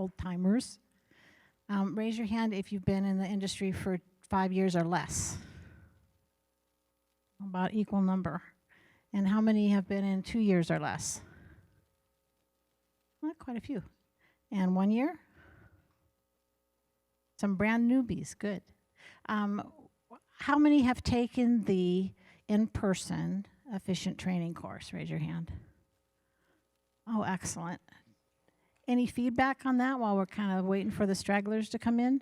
old timers. Raise your hand if you've been in the industry for 5 years or less. About equal number. And how many have been in 2 years or less? Well, quite a few. And 1 year? Some brand newbies, good. How many have taken the in-person Officiant training course? Raise your hand. Oh, excellent. Any feedback on that while we're kind of waiting for the stragglers to come in?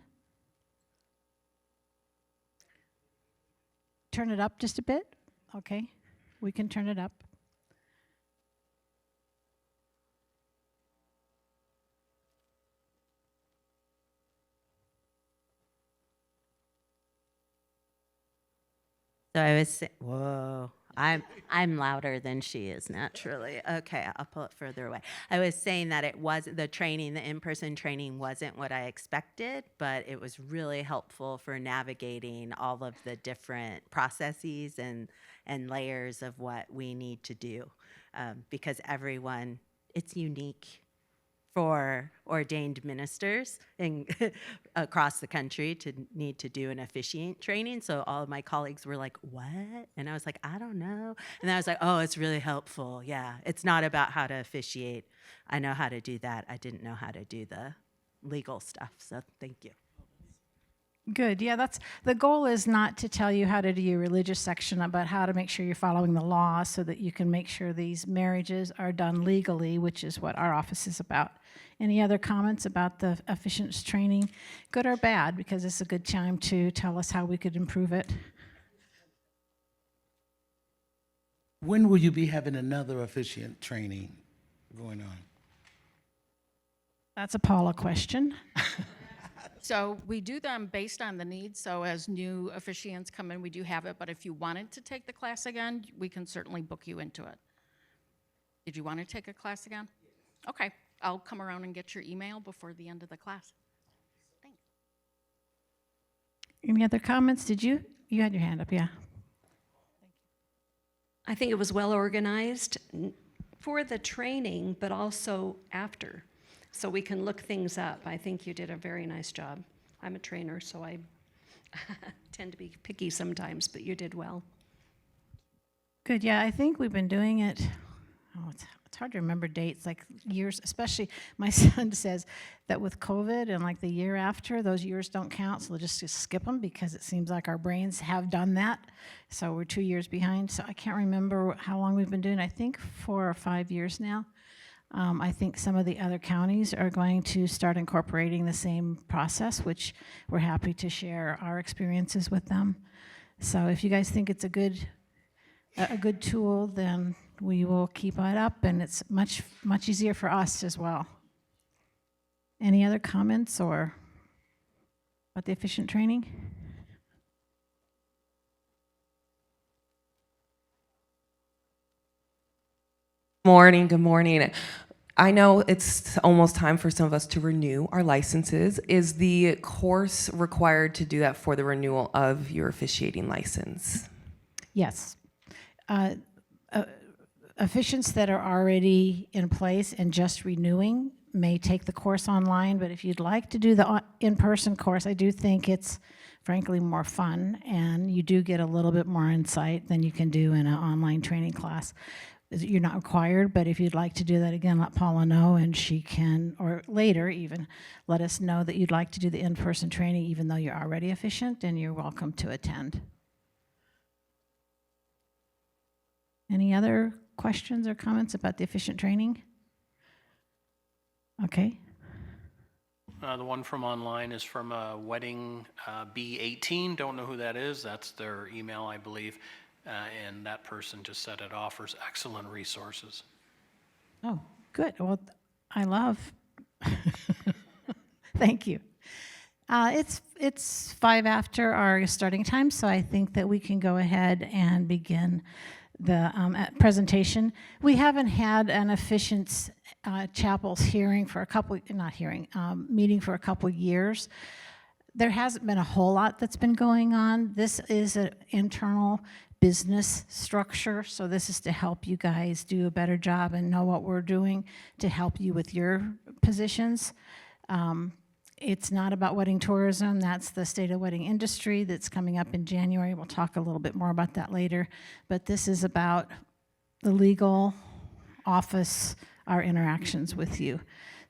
Turn it up just a bit? Okay, we can turn it up. So I was whoa. I'm louder than she is naturally. Okay, I'll pull it further away. I was saying that it wasn't the training, the in-person training wasn't what I expected, but it was really helpful for navigating all of the different processes and layers of what we need to do, because everyone, it's unique for ordained ministers in, across the country to need to do an officiant training. So all of my colleagues were like, what? And I was like, I don't know. And I was like, oh, it's really helpful. Yeah, it's not about how to officiate. I know how to do that. I didn't know how to do the legal stuff. So thank you. Good, yeah, that's, the goal is not to tell you how to do your religious section, but how to make sure you're following the law so that you can make sure these marriages are done legally, which is what our office is about. Any other comments about the Officiant's training, good or bad, because it's a good time to tell us how we could improve it? When will you be having another officiant training going on? That's a Paula question. So we do them based on the needs. So as new officiants come in, we do have it. But if you wanted to take the class again, we can certainly book you into it. Did you want to take a class again? Okay, I'll come around and get your email before the end of the class. Thanks. Any other comments? Did you? You had your hand up, yeah. I think it was well organized for the training, but also after, so we can look things up. I think you did a very nice job. I'm a trainer, so I tend to be picky sometimes, but you did well. Good, yeah, I think we've been doing it, it's hard to remember dates, like years, especially my son says that with COVID and like the year after, those years don't count, so we'll just skip them because it seems like our brains have done that. So we're 2 years behind, so I can't remember how long we've been doing, I think 4 or 5 years now. I think some of the other counties are going to start incorporating the same process, which we're happy to share our experiences with them. So if you guys think it's a good tool, then we will keep it up, and it's much easier for us as well. Any other comments or about the Officiant training? Good morning. I know it's almost time for some of us to renew our licenses. Is the course required to do that for the renewal of your officiating license? Yes. Officiants that are already in place and just renewing may take the course online, but if you'd like to do the in-person course, I do think it's frankly more fun, and you do get a little bit more insight than you can do in an online training class. You're not required, but if you'd like to do that again, let Paula know, and she can, or later even, let us know that you'd like to do the in-person training even though you're already Officiant, and you're welcome to attend. Any other questions or comments about the Officiant training? Okay. The one from online is from Wedding B18. Don't know who that is. That's their email, I believe. And that person just said it offers excellent resources. Oh, good. Well, I love. Thank you. It's 5 after our starting time, so I think that we can go ahead and begin the presentation. We haven't had an Officiant's Chapel's hearing for a couple, meeting for a couple years. There hasn't been a whole lot that's been going on. This is an internal business structure, so this is to help you guys do a better job and know what we're doing to help you with your positions. It's not about wedding tourism. That's the state of wedding industry that's coming up in January. We'll talk a little bit more about that later. But this is about the legal office, our interactions with you.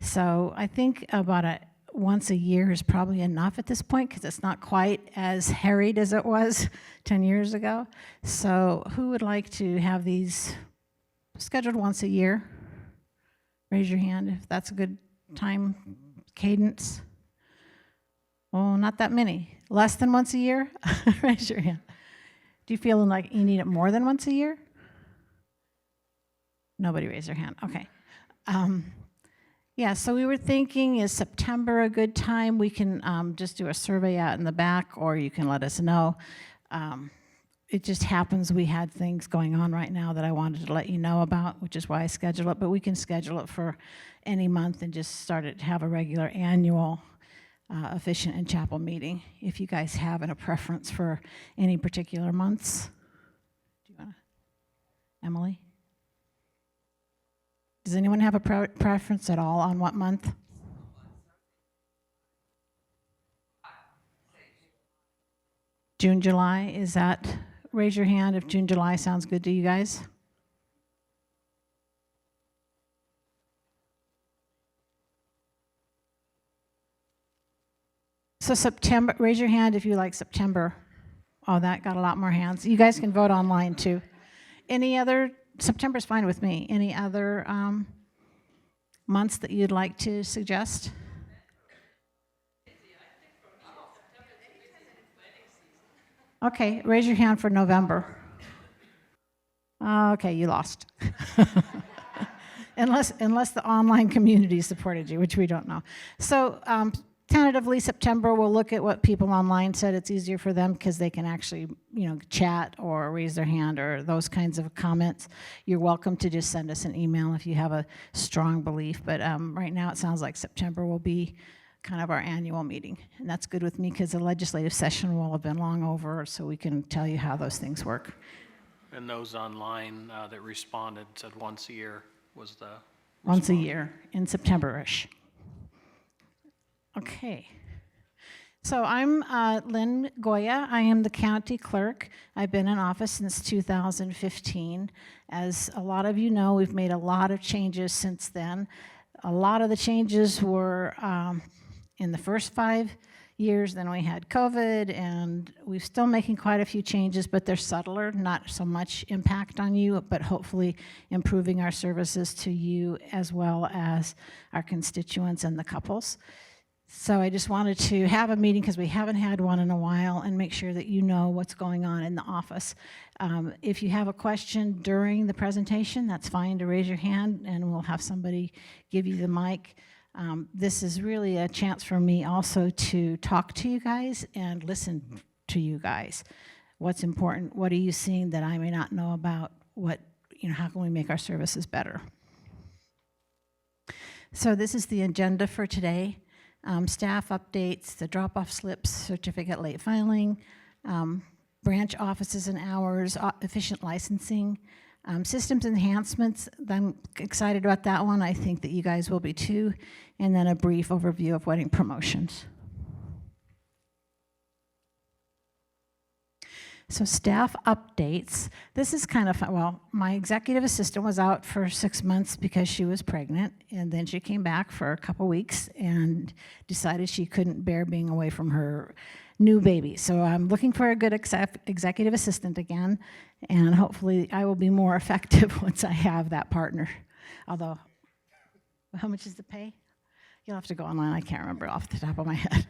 So I think about once a year is probably enough at this point because it's not quite as harried as it was 10 years ago. So who would like to have these scheduled once a year? Raise your hand if that's a good time cadence. Oh, not that many. Less than once a year? Raise your hand. Do you feel like you need it more than once a year? Nobody raised their hand. Okay. Yeah, so we were thinking, is September a good time? We can just do a survey out in the back, or you can let us know. It just happens we had things going on right now that I wanted to let you know about, which is why I schedule it, but we can schedule it for any month and just start it to have a regular annual Officiant and Chapel meeting, if you guys have a preference for any particular months. Do you want to, Emily? Does anyone have a preference at all on what month? June, July, is that, raise your hand if June, July sounds good to you guys. So September, raise your hand if you like September. Oh, that got a lot more hands. You guys can vote online too. Any other, September's fine with me. Any other months that you'd like to suggest? Okay, raise your hand for November. Okay, you lost. unless the online community supported you, which we don't know. So tentatively September, we'll look at what people online said. It's easier for them because they can actually, chat or raise their hand or those kinds of comments. You're welcome to just send us an email if you have a strong belief. But right now it sounds like September will be kind of our annual meeting. And that's good with me because the legislative session will have been long over, so we can tell you how those things work. And those online that responded said once a year was the Once a year in September-ish. Okay. So I'm Lynn Goya. I am the county clerk. I've been in office since 2015. As a lot of you know, we've made a lot of changes since then. A lot of the changes were in the first 5 years, then we had COVID, and we're still making quite a few changes, but they're subtler, not so much impact on you, but hopefully improving our services to you as well as our constituents and the couples. So I just wanted to have a meeting because we haven't had one in a while and make sure that you know what's going on in the office. If you have a question during the presentation, that's fine to raise your hand and we'll have somebody give you the mic. This is really a chance for me also to talk to you guys and listen to you guys. What's important? What are you seeing that I may not know about? How can we make our services better? So this is the agenda for today. Staff updates, the drop-off slips, certificate late filing, branch offices and hours, efficient licensing, systems enhancements. I'm excited about that one. I think that you guys will be too. And then a brief overview of wedding promotions. So staff updates. This is kind of fun. Well, my executive assistant was out for 6 months because she was pregnant, and then she came back for a couple weeks and decided she couldn't bear being away from her new baby. So I'm looking for a good executive assistant again, and hopefully I will be more effective once I have that partner. Although, how much is the pay? You'll have to go online. I can't remember off the top of my head.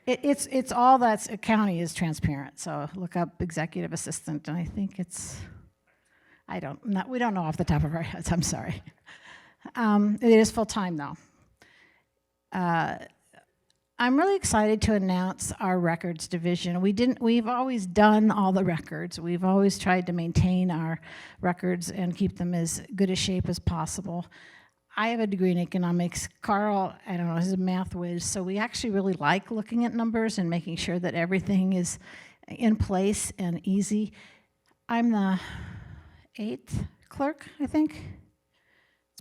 It's all that's a county is transparent. So look up executive assistant, and I think it's, we don't know off the top of our heads. I'm sorry. It is full time though. I'm really excited to announce our records division. We've always done all the records. We've always tried to maintain our records and keep them as good a shape as possible. I have a degree in economics. Carl, I don't know, is a math whiz, so we actually really like looking at numbers and making sure that everything is in place and easy. I'm the 8th clerk, I think.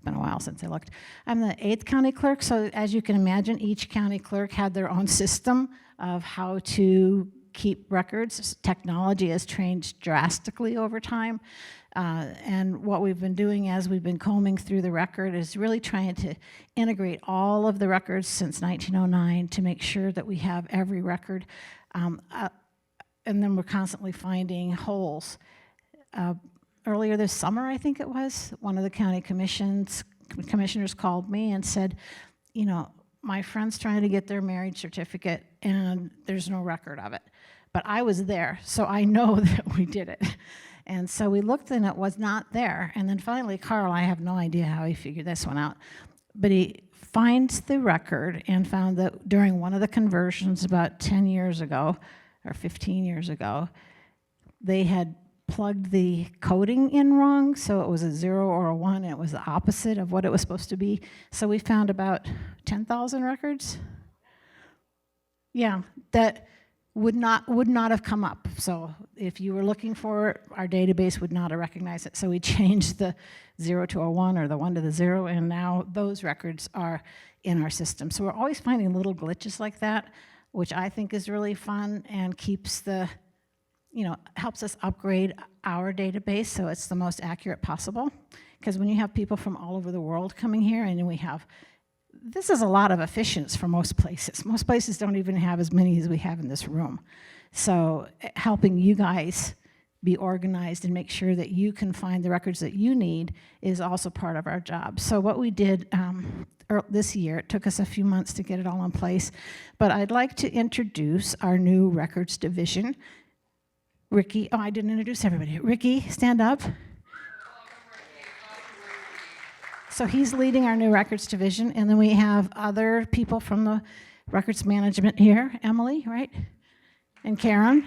been a while since I looked. I'm the 8th county clerk, so as you can imagine, each county clerk had their own system of how to keep records. Technology has changed drastically over time. And what we've been doing as we've been combing through the record is really trying to integrate all of the records since 1909 to make sure that we have every record. And then we're constantly finding holes. Earlier this summer, I think it was, one of the county commissioners called me and said, you know, my friend's trying to get their marriage certificate and there's no record of it. But I was there, so I know that we did it. And so we looked and it was not there. And then finally, Carl, I have no idea how he figured this one out, but he finds the record and found that during one of the conversions about 10 years ago, or 15 years ago, they had plugged the coding in wrong, so it was a 0 or a 1, and it was the opposite of what it was supposed to be. So we found about 10,000 records. Yeah, that would not have come up. So if you were looking for it, our database would not have recognized it. So we changed the 0 to a 1 or the 1 to the 0, and now those records are in our system. So we're always finding little glitches like that, which I think is really fun and keeps the, you know, helps us upgrade our database so it's the most accurate possible. Because when you have people from all over the world coming here, and we have, this is a lot of officiants for most places. Most places don't even have as many as we have in this room. So helping you guys be organized and make sure that you can find the records that you need is also part of our job. So what we did this year, it took us a few months to get it all in place, but I'd like to introduce our new records division. Ricky, oh, I didn't introduce everybody. Ricky, stand up. So he's leading our new records division, and then we have other people from the records management here. Emily, right? And Karen.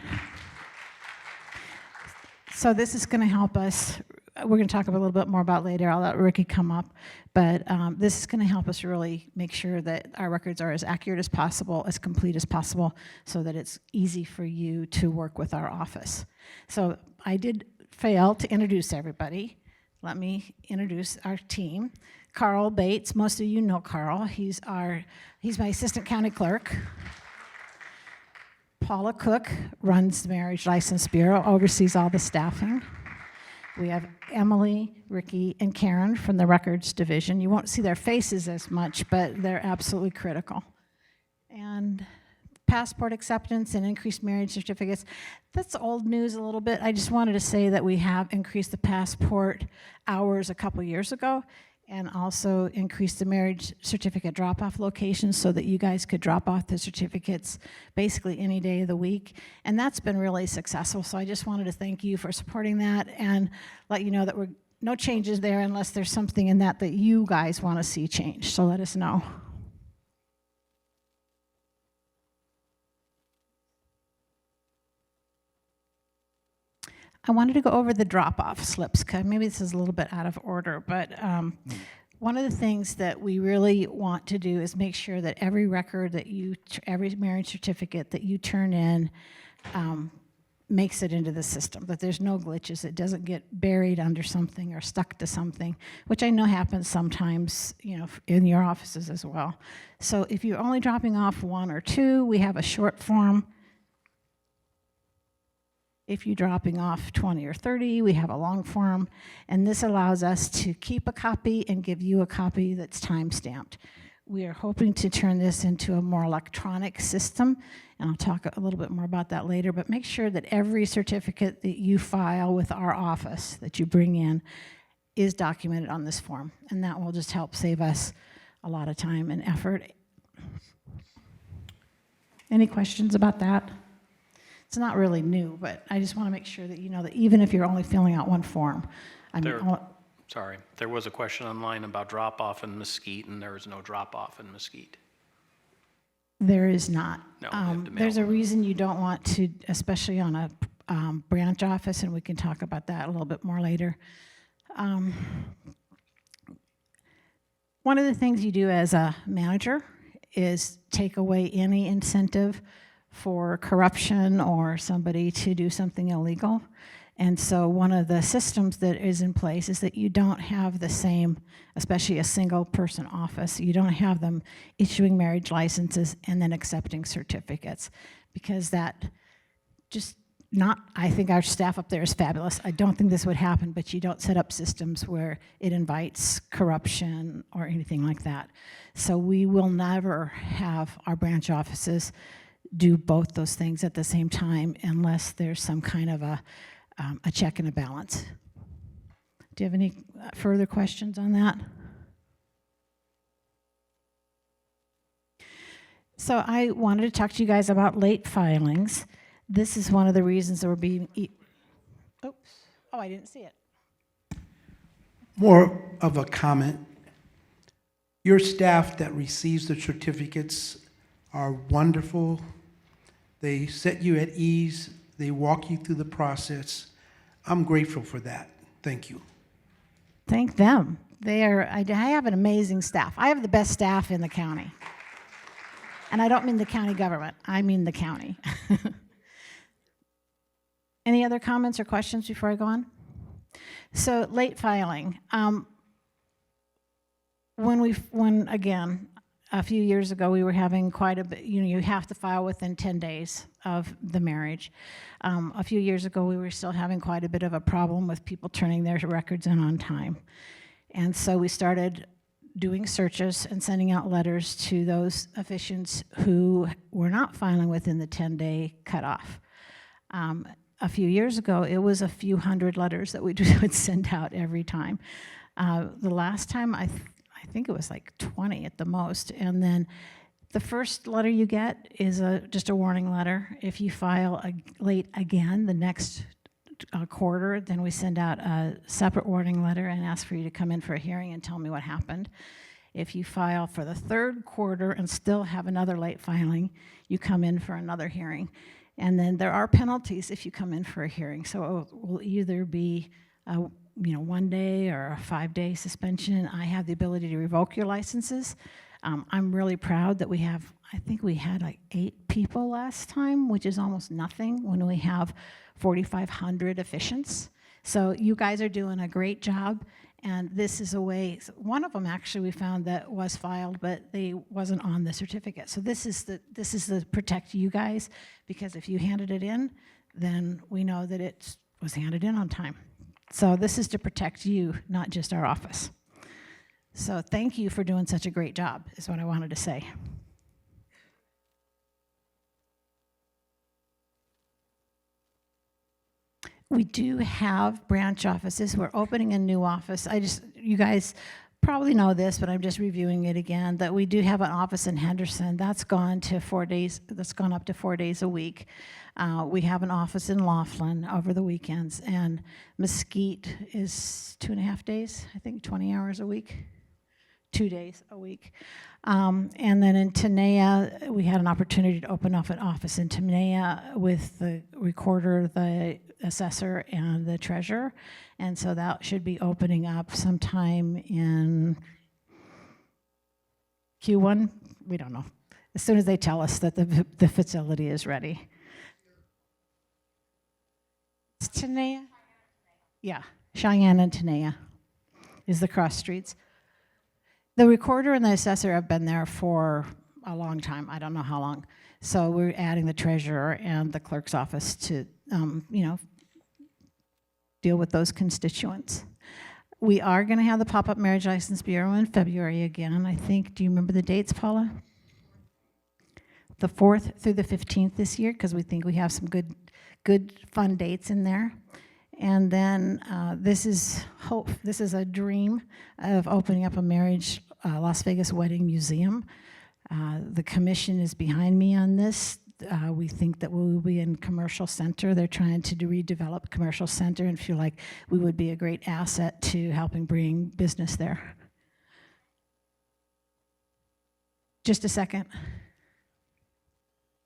So this is going to help us. We're going to talk a little bit more about later. I'll let Ricky come up. But this is going to help us really make sure that our records are as accurate as possible, as complete as possible, so that it's easy for you to work with our office. So I did fail to introduce everybody. Let me introduce our team. Carl Bates, most of you know Carl. He's my assistant county clerk. Paula Cook runs the Marriage License Bureau, oversees all the staffing. We have Emily, Ricky, and Karen from the records division. You won't see their faces as much, but they're absolutely critical. And passport acceptance and increased marriage certificates, that's old news a little bit. I just wanted to say that we have increased the passport hours a couple years ago, and also increased the marriage certificate drop-off locations so that you guys could drop off the certificates basically any day of the week. And that's been really successful, so I just wanted to thank you for supporting that and let you know that we're no changes there unless there's something in that you guys want to see change, so let us know. I wanted to go over the drop-off slips, because maybe this is a little bit out of order, but one of the things that we really want to do is make sure that every record that every marriage certificate that you turn in makes it into the system, that there's no glitches, it doesn't get buried under something or stuck to something, which I know happens sometimes, you know, in your offices as well. So if you're only dropping off 1 or 2, we have a short form. If you're dropping off 20 or 30, we have a long form, and this allows us to keep a copy and give you a copy that's time-stamped. We are hoping to turn this into a more electronic system, and I'll talk a little bit more about that later, but make sure that every certificate that you file with our office that you bring in is documented on this form, and that will just help save us a lot of time and effort. Any questions about that? It's not really new, but I just want to make sure that you know that even if you're only filling out one form, Sorry, there was a question online about drop-off in Mesquite, and there is no drop-off in Mesquite. There is not. No, we have to mail There's a them. reason you don't want to, especially on a branch office, and we can talk about that a little bit more later. One of the things you do as a manager is take away any incentive for corruption or somebody to do something illegal. And so one of the systems that is in place is that you don't have the same, especially a single person office, you don't have them issuing marriage licenses and then accepting certificates, because that just not, I think our staff up there is fabulous. I don't think this would happen, but you don't set up systems where it invites corruption or anything like that. So we will never have our branch offices do both those things at the same time unless there's some kind of a check and a balance. Do you have any further questions on that? So I wanted to talk to you guys about late filings. This is one of the reasons that we're being, oops, oh, I didn't see it. More of a comment. Your staff that receives the certificates are wonderful. They set you at ease. They walk you through the process. I'm grateful for that. Thank you. Thank them. I have an amazing staff. I have the best staff in the county. And I don't mean the county government, I mean the county. Any other comments or questions before I go on? So late filing. When again, a few years ago, we were having quite a bit, you have to file within 10 days of the marriage. A few years ago, we were still having quite a bit of a problem with people turning their records in on time. And so we started doing searches and sending out letters to those officiants who were not filing within the 10-day cutoff. A few years ago, it was a few hundred letters that we would send out every time. The last time, I think it was like 20 at the most. And then the first letter you get is just a warning letter. If you file late again the next quarter, then we send out a separate warning letter and ask for you to come in for a hearing and tell me what happened. If you file for the third quarter and still have another late filing, you come in for another hearing. And then there are penalties if you come in for a hearing. So it will either be a 1 day or a 5-day suspension. I have the ability to revoke your licenses. I'm really proud that I think we had like 8 people last time, which is almost nothing when we have 4,500 officiants. So you guys are doing a great job, and this is a way. One of them actually we found that was filed, but they wasn't on the certificate. So this is the protect you guys, because if you handed it in, then we know that it was handed in on time. So this is to protect you, not just our office. So thank you for doing such a great job, is what I wanted to say. We do have branch offices. We're opening a new office. You guys probably know this, but I'm just reviewing it again, that we do have an office in Henderson. That's gone to 4 days, that's gone up to 4 days a week. We have an office in Laughlin over the weekends, and Mesquite is 2.5 days, I think 20 hours a week, 2 days a week. And then in Tenaya, we had an opportunity to open up an office in Tenaya with the recorder, the assessor, and the treasurer. And so that should be opening up sometime in Q1. We don't know. As soon as they tell us that the facility is ready. It's Tenaya? Yeah, Cheyenne and Tenaya is the cross streets. The recorder and the assessor have been there for a long time. I don't know how long. So we're adding the treasurer and the clerk's office to, deal with those constituents. We are going to have the pop-up marriage license bureau in February again. I think, do you remember the dates, Paula? The 4th through the 15th this year, because we think we have some good fun dates in there. And then this is a dream of opening up a marriage Las Vegas wedding museum. The commission is behind me on this. We think that we will be in Commercial Center. They're trying to redevelop Commercial Center and feel like we would be a great asset to helping bring business there. Just a second.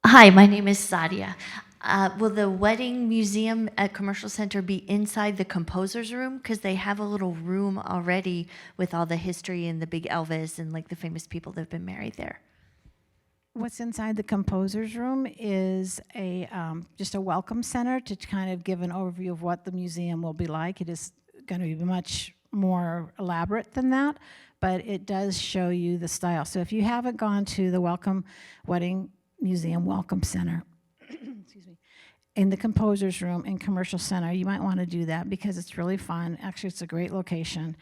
Hi, my name is Sadia. Will the wedding museum at Commercial Center be inside the composer's room? Because they have a little room already with all the history and the big Elvis and like the famous people that have been married there. What's inside the composer's room is just a welcome center to kind of give an overview of what the museum will be like. It is going to be much more elaborate than that, but it does show you the style. So if you haven't gone to the Welcome Wedding Museum Welcome Center, excuse me, in the composer's room in Commercial Center, you might want to do that because it's really fun. Actually, it's a great location.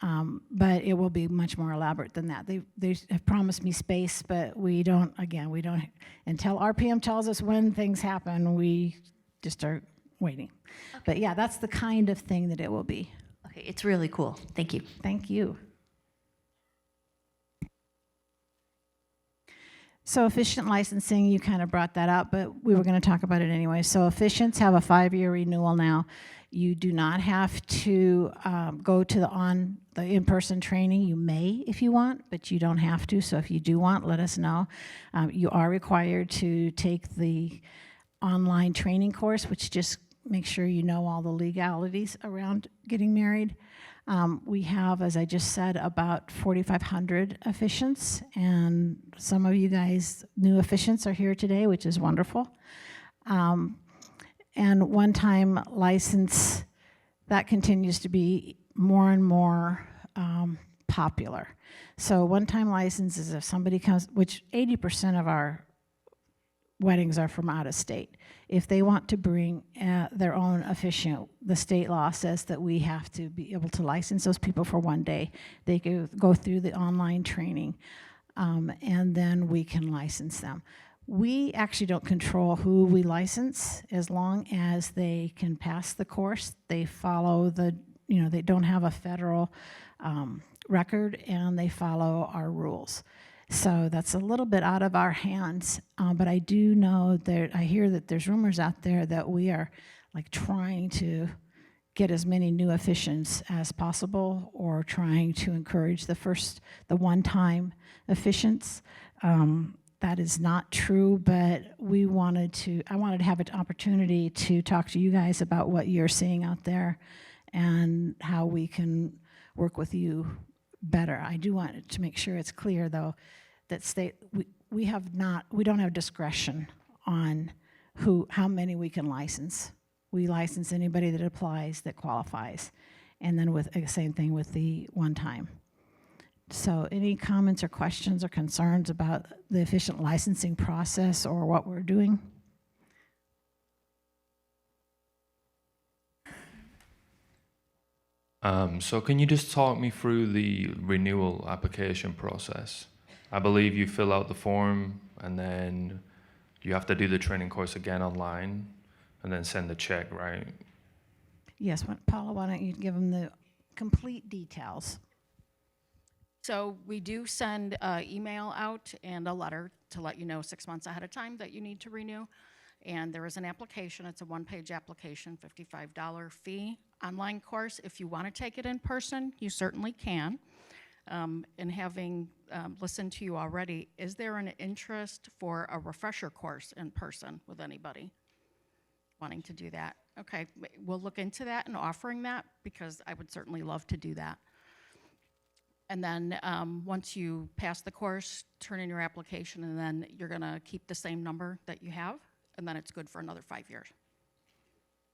But it will be much more elaborate than that. They have promised me space, but we don't, until RPM tells us when things happen, we just are waiting. Okay. But yeah, that's the kind of thing that it will be. Okay, it's really cool. Thank you. Thank you. So Officiant licensing, you kind of brought that up, but we were going to talk about it anyway. So Officiants have a 5-year renewal now. You do not have to go to the in-person training. You may if you want, but you don't have to. So if you do want, let us know. You are required to take the online training course, which just makes sure you know all the legalities around getting married. We have, as I just said, about 4,500 officiants, and some of you guys, new officiants, are here today, which is wonderful. And one-time license, that continues to be more and more popular. So one-time license is if somebody comes, which 80% of our weddings are from out of state. If they want to bring their own officiant, the state law says that we have to be able to license those people for 1 day. They go through the online training, and then we can license them. We actually don't control who we license as long as they can pass the course. They follow they don't have a federal record, and they follow our rules. So that's a little bit out of our hands, but I do know that I hear that there's rumors out there that we are like trying to get as many new officiants as possible, or trying to encourage the one-time officiants. That is not true, but I wanted to have an opportunity to talk to you guys about what you're seeing out there and how we can work with you better. I do want to make sure it's clear, though, that we don't have discretion on how many we can license. We license anybody that applies that qualifies, and then same thing with the one time. So any comments or questions or concerns about the Officiant licensing process or what we're doing? So can you just talk me through the renewal application process? I believe you fill out the form, and then you have to do the training course again online, and then send the check, right? Yes, Paula, why don't you give them the complete details? So we do send an email out and a letter to let you know 6 months ahead of time that you need to renew. And there is an application. It's a one-page application, $55 fee, online course. If you want to take it in person, you certainly can. And having listened to you already, is there an interest for a refresher course in person with anybody wanting to do that? Okay, we'll look into that and offering that, because I would certainly love to do that. And then once you pass the course, turn in your application, and then you're going to keep the same number that you have, and then it's good for another 5 years.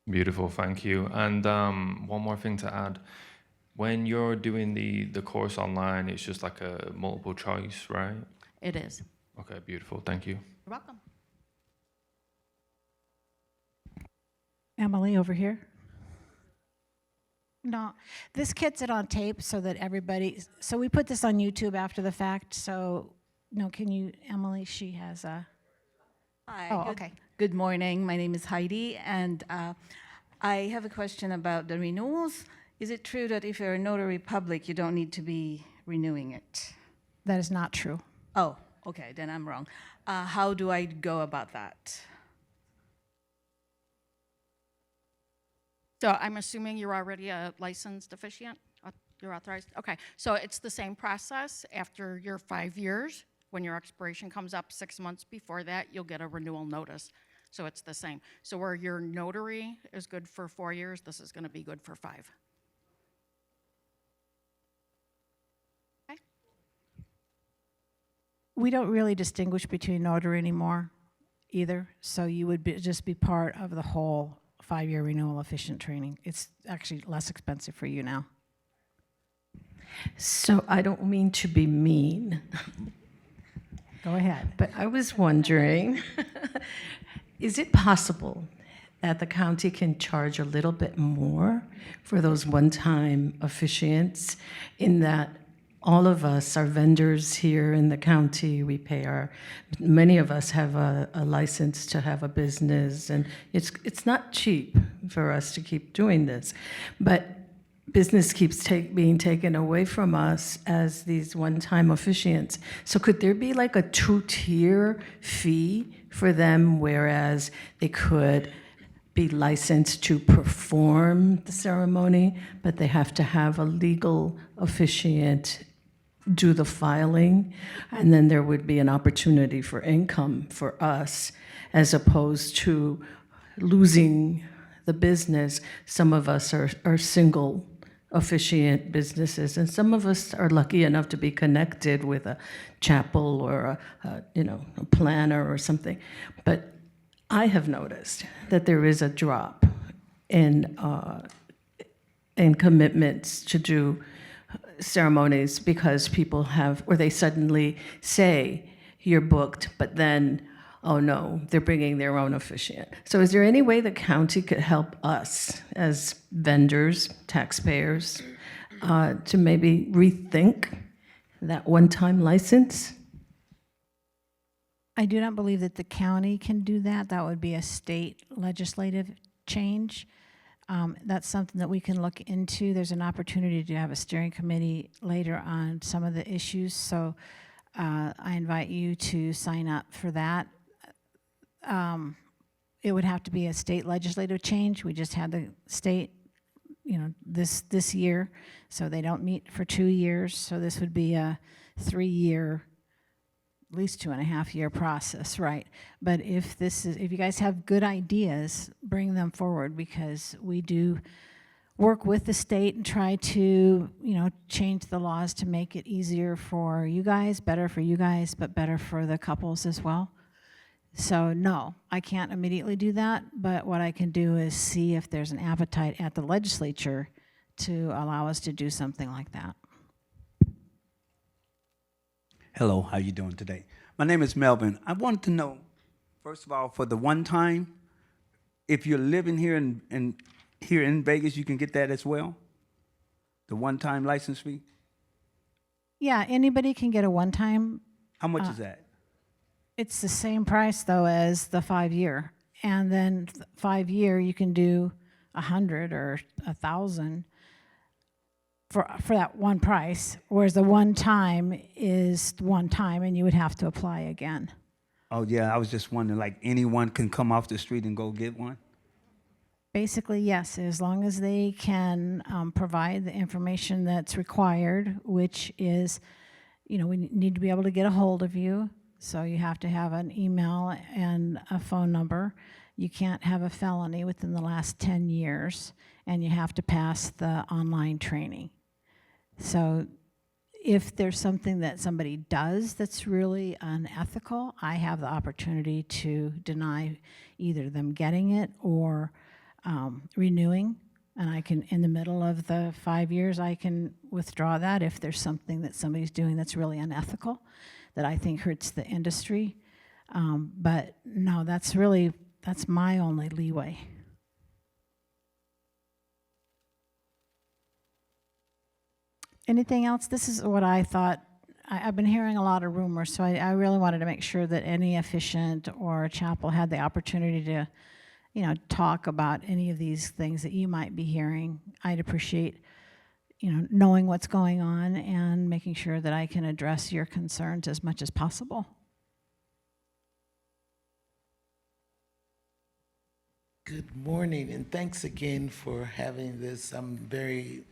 Beautiful, thank you. And one more thing to add. When you're doing the course online, it's just like a multiple choice, right? It is. Okay, beautiful, thank you. You're welcome. Emily, over here. No, this gets it on tape so that so we put this on YouTube after the fact, so, no, can you, Emily, she has a. Hi. Oh, okay. Good morning. My name is Heidi, and I have a question about the renewals. Is it true that if you're a notary public, you don't need to be renewing it? That is not true. Oh, okay, then I'm wrong. How do I go about that? So I'm assuming you're already a licensed officiant? You're authorized? Okay, so it's the same process. After your 5 years, when your expiration comes up 6 months before that, you'll get a renewal notice. So it's the same. So where your notary is good for 4 years, this is going to be good for 5. Okay. We don't really distinguish between notary anymore either, so you would just be part of the whole 5-year renewal efficient training. It's actually less expensive for you now. So I don't mean to be mean, Go ahead. but I was wondering, is it possible that the county can charge a little bit more for those one-time officiants, in that all of us are vendors here in the county? We pay many of us have a license to have a business, and it's not cheap for us to keep doing this. But business keeps being taken away from us as these one-time officiants. So could there be like a 2-tier fee for them, whereas they could be licensed to perform the ceremony, but they have to have a legal officiant do the filing, and then there would be an opportunity for income for us, as opposed to losing the business? Some of us are single officiant businesses, and some of us are lucky enough to be connected with a chapel or a planner or something. But I have noticed that there is a drop in commitments to do ceremonies, because people have, or they suddenly say, you're booked, but then, oh no, they're bringing their own officiant. So is there any way the county could help us as vendors, taxpayers, to maybe rethink that one-time license? I do not believe that the county can do that. That would be a state legislative change. That's something that we can look into. There's an opportunity to have a steering committee later on some of the issues, so I invite you to sign up for that. It would have to be a state legislative change. We just had the state, this year, so they don't meet for 2 years. So this would be a 3-year, at least 2.5-year process, right? But if you guys have good ideas, bring them forward, because we do work with the state and try to, change the laws to make it easier for you guys, better for you guys, but better for the couples as well. So no, I can't immediately do that, but what I can do is see if there's an appetite at the legislature to allow us to do something like that. Hello, how you doing today? My name is Melvin. I wanted to know, first of all, for the one time, if you're living here here in Vegas, you can get that as well? The one-time license fee? Yeah, anybody can get a one-time. How much is that? It's the same price, though, as the 5-year. And then 5-year, you can do 100 or 1,000 for that one price, whereas the one time is one time, and you would have to apply again. Oh, yeah, I was just wondering, like, anyone can come off the street and go get one? Basically, yes, as long as they can provide the information that's required, which is, we need to be able to get a hold of you. So you have to have an email and a phone number. You can't have a felony within the last 10 years, and you have to pass the online training. So if there's something that somebody does that's really unethical, I have the opportunity to deny either them getting it or renewing. And I can, in the middle of the 5 years, I can withdraw that if there's something that somebody's doing that's really unethical, that I think hurts the industry. But no, that's my only leeway. Anything else? This is what I thought. I've been hearing a lot of rumors, so I really wanted to make sure that any officiant or chapel had the opportunity to, talk about any of these things that you might be hearing. I'd appreciate, knowing what's going on and making sure that I can address your concerns as much as possible. Good morning, and thanks again for having this. I'm very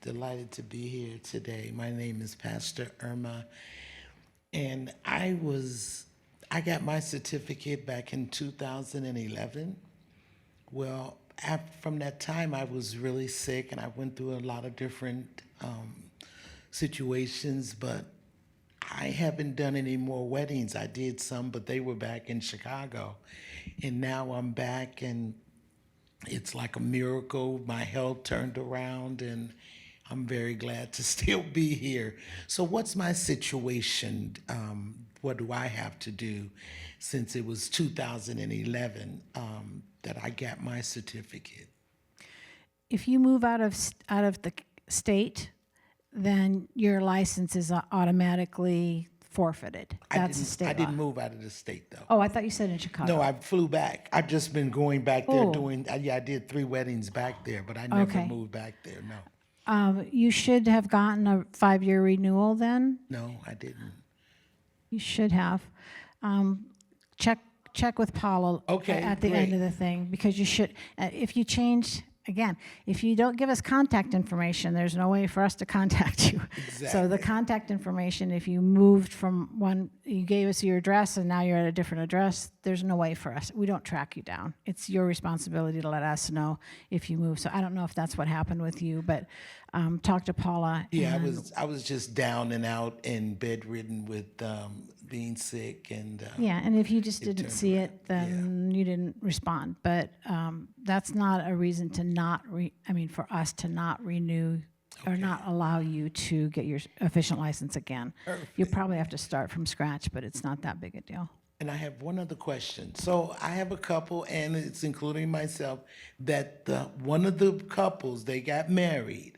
delighted to be here today. My name is Pastor Irma, and I got my certificate back in 2011. Well, from that time, I was really sick, and I went through a lot of different situations, but I haven't done any more weddings. I did some, but they were back in Chicago. And now I'm back, and it's like a miracle. My health turned around, and I'm very glad to still be here. So, what's my situation? What do I have to do since it was 2011 that I got my certificate? If you move out of the state, then your license is automatically forfeited. That's a state I law. didn't move out of the state, though. Oh, I thought you said in Chicago. No, I flew back. I've just been going back there Oh. doing, yeah, I did 3 weddings back there, but I never Okay. moved back there, no. You should have gotten a 5-year renewal then. No, I didn't. You should have. Check with Paula Okay, at the end great. of the thing, because you should, if you change, again, if you don't give us contact information, there's no way for us to contact you. So the Exactly. contact information, if you moved from one, you gave us your address and now you're at a different address, there's no way for us. We don't track you down. It's your responsibility to let us know if you move. So I don't know if that's what happened with you, but talk to Paula. Yeah, and- I was just down and out and bedridden with being sick and. Yeah, and if you just it didn't turned see around. it, then you didn't respond. But that's not a reason to not, for us to not renew or not allow you to get your Officiant license again. You'll probably have to start from scratch, but it's not that big a deal. And I have one other question. So I have a couple, and it's including myself, that one of the couples, they got married,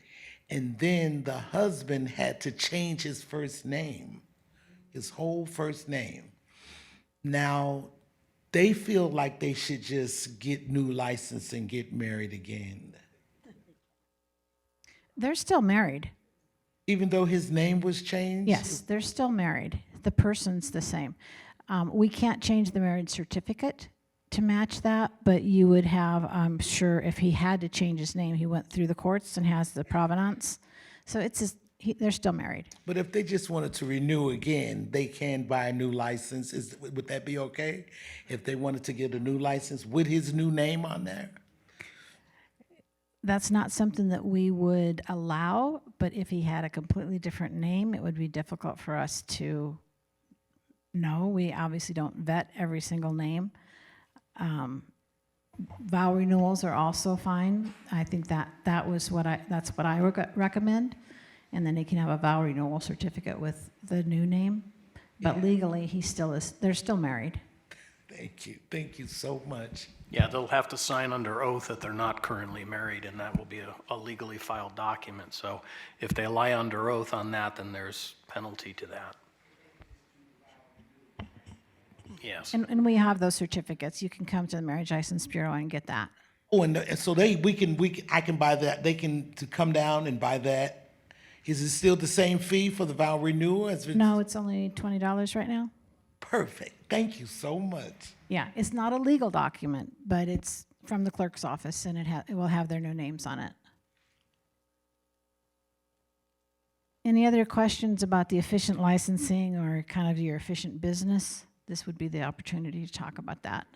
and then the husband had to change his first name, his whole first name. Now, they feel like they should just get new license and get married again, They're still married. even though his name was changed? Yes, they're still married. The person's the same. We can't change the marriage certificate to match that, but you would have, I'm sure, if he had to change his name, he went through the courts and has the provenance. So it's just, they're still married. But if they just wanted to renew again, they can buy a new license. Would that be okay? If they wanted to get a new license with his new name on there? That's not something that we would allow, but if he had a completely different name, it would be difficult for us to know. We obviously don't vet every single name. Vow renewals are also fine. I think that's what I recommend. And then he can have a vow renewal certificate with the new name. But legally, they're still married. Thank you so much. Yeah, they'll have to sign under oath that they're not currently married, and that will be a legally filed document. So if they lie under oath on that, then there's penalty to that. Yes. And we have those certificates. You can come to the Marriage License Bureau and get that. Oh, and so I can buy that. They can to come down and buy that. Is it still the same fee for the vow renewal? No, it's only $20 right now. Perfect. Thank you so much. Yeah, it's not a legal document, but it's from the clerk's office, and it will have their new names on it. Any other questions about the Officiant licensing or kind of your Officiant business? This would be the opportunity to talk about that.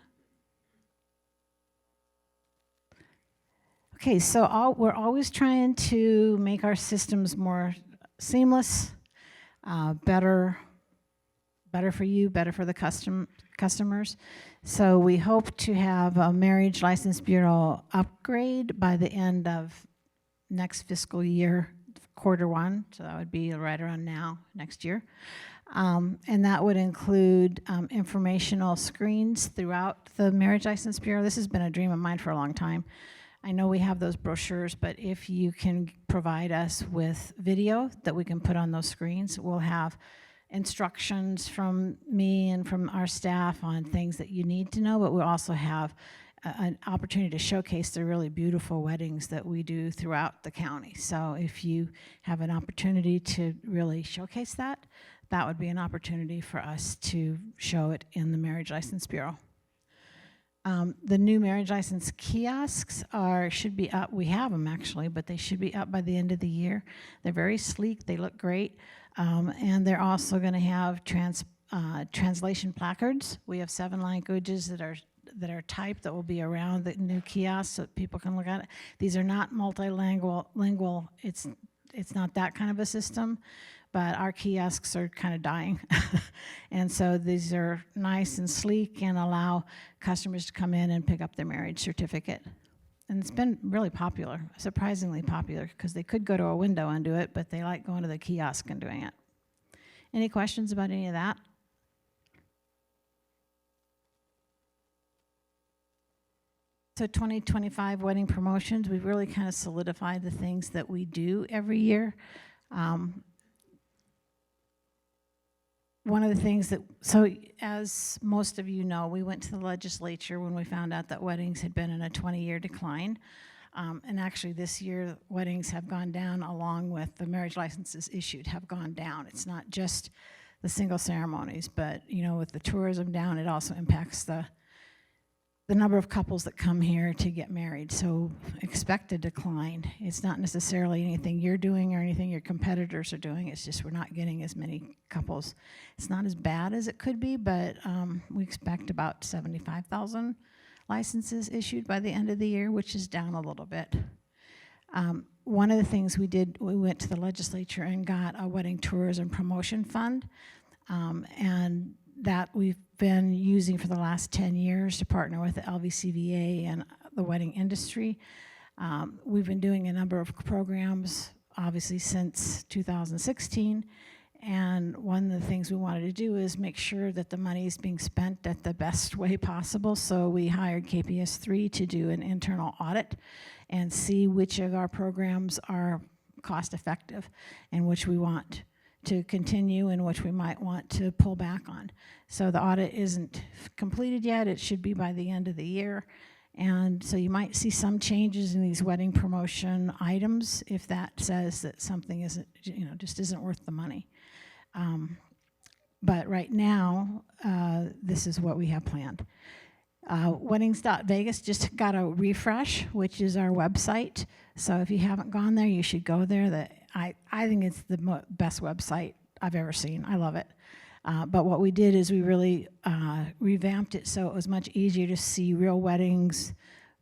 Okay, so we're always trying to make our systems more seamless, better for you, better for the customers. So we hope to have a Marriage License Bureau upgrade by the end of next fiscal year, Q1. So that would be right around now, next year. And that would include informational screens throughout the Marriage License Bureau. This has been a dream of mine for a long time. I know we have those brochures, but if you can provide us with video that we can put on those screens, we'll have instructions from me and from our staff on things that you need to know, but we'll also have an opportunity to showcase the really beautiful weddings that we do throughout the county. So if you have an opportunity to really showcase that, that would be an opportunity for us to show it in the Marriage License Bureau. The new marriage license kiosks should be up. We have them actually, but they should be up by the end of the year. They're very sleek. They look great. And they're also going to have translation placards. We have 7 languages that are typed that will be around the new kiosk so that people can look at it. These are not multilingual. It's not that kind of a system, but our kiosks are kind of dying. And so these are nice and sleek and allow customers to come in and pick up their marriage certificate. And it's been really popular, surprisingly popular, because they could go to a window and do it, but they like going to the kiosk and doing it. Any questions about any of that? So 2025 wedding promotions, we've really kind of solidified the things that we do every year. One of the things that, so as most of you know, we went to the legislature when we found out that weddings had been in a 20-year decline. And actually this year, weddings have gone down along with the marriage licenses issued have gone down. It's not just the single ceremonies, but you know, with the tourism down, it also impacts the number of couples that come here to get married. So expect a decline. It's not necessarily anything you're doing or anything your competitors are doing. It's just we're not getting as many couples. It's not as bad as it could be, but we expect about 75,000 licenses issued by the end of the year, which is down a little bit. One of the things we did, we went to the legislature and got a wedding tourism promotion fund, and that we've been using for the last 10 years to partner with the LVCVA and the wedding industry. We've been doing a number of programs, obviously, since 2016. And one of the things we wanted to do is make sure that the money is being spent at the best way possible. So we hired KPS3 to do an internal audit and see which of our programs are cost effective and which we want to continue and which we might want to pull back on. So the audit isn't completed yet. It should be by the end of the year. And so you might see some changes in these wedding promotion items if that says that something isn't, you know, just isn't worth the money. But right now, this is what we have planned. Weddings.Vegas just got a refresh, which is our website. So if you haven't gone there, you should go there. I think it's the best website I've ever seen. I love it. But what we did is we really revamped it so it was much easier to see real weddings,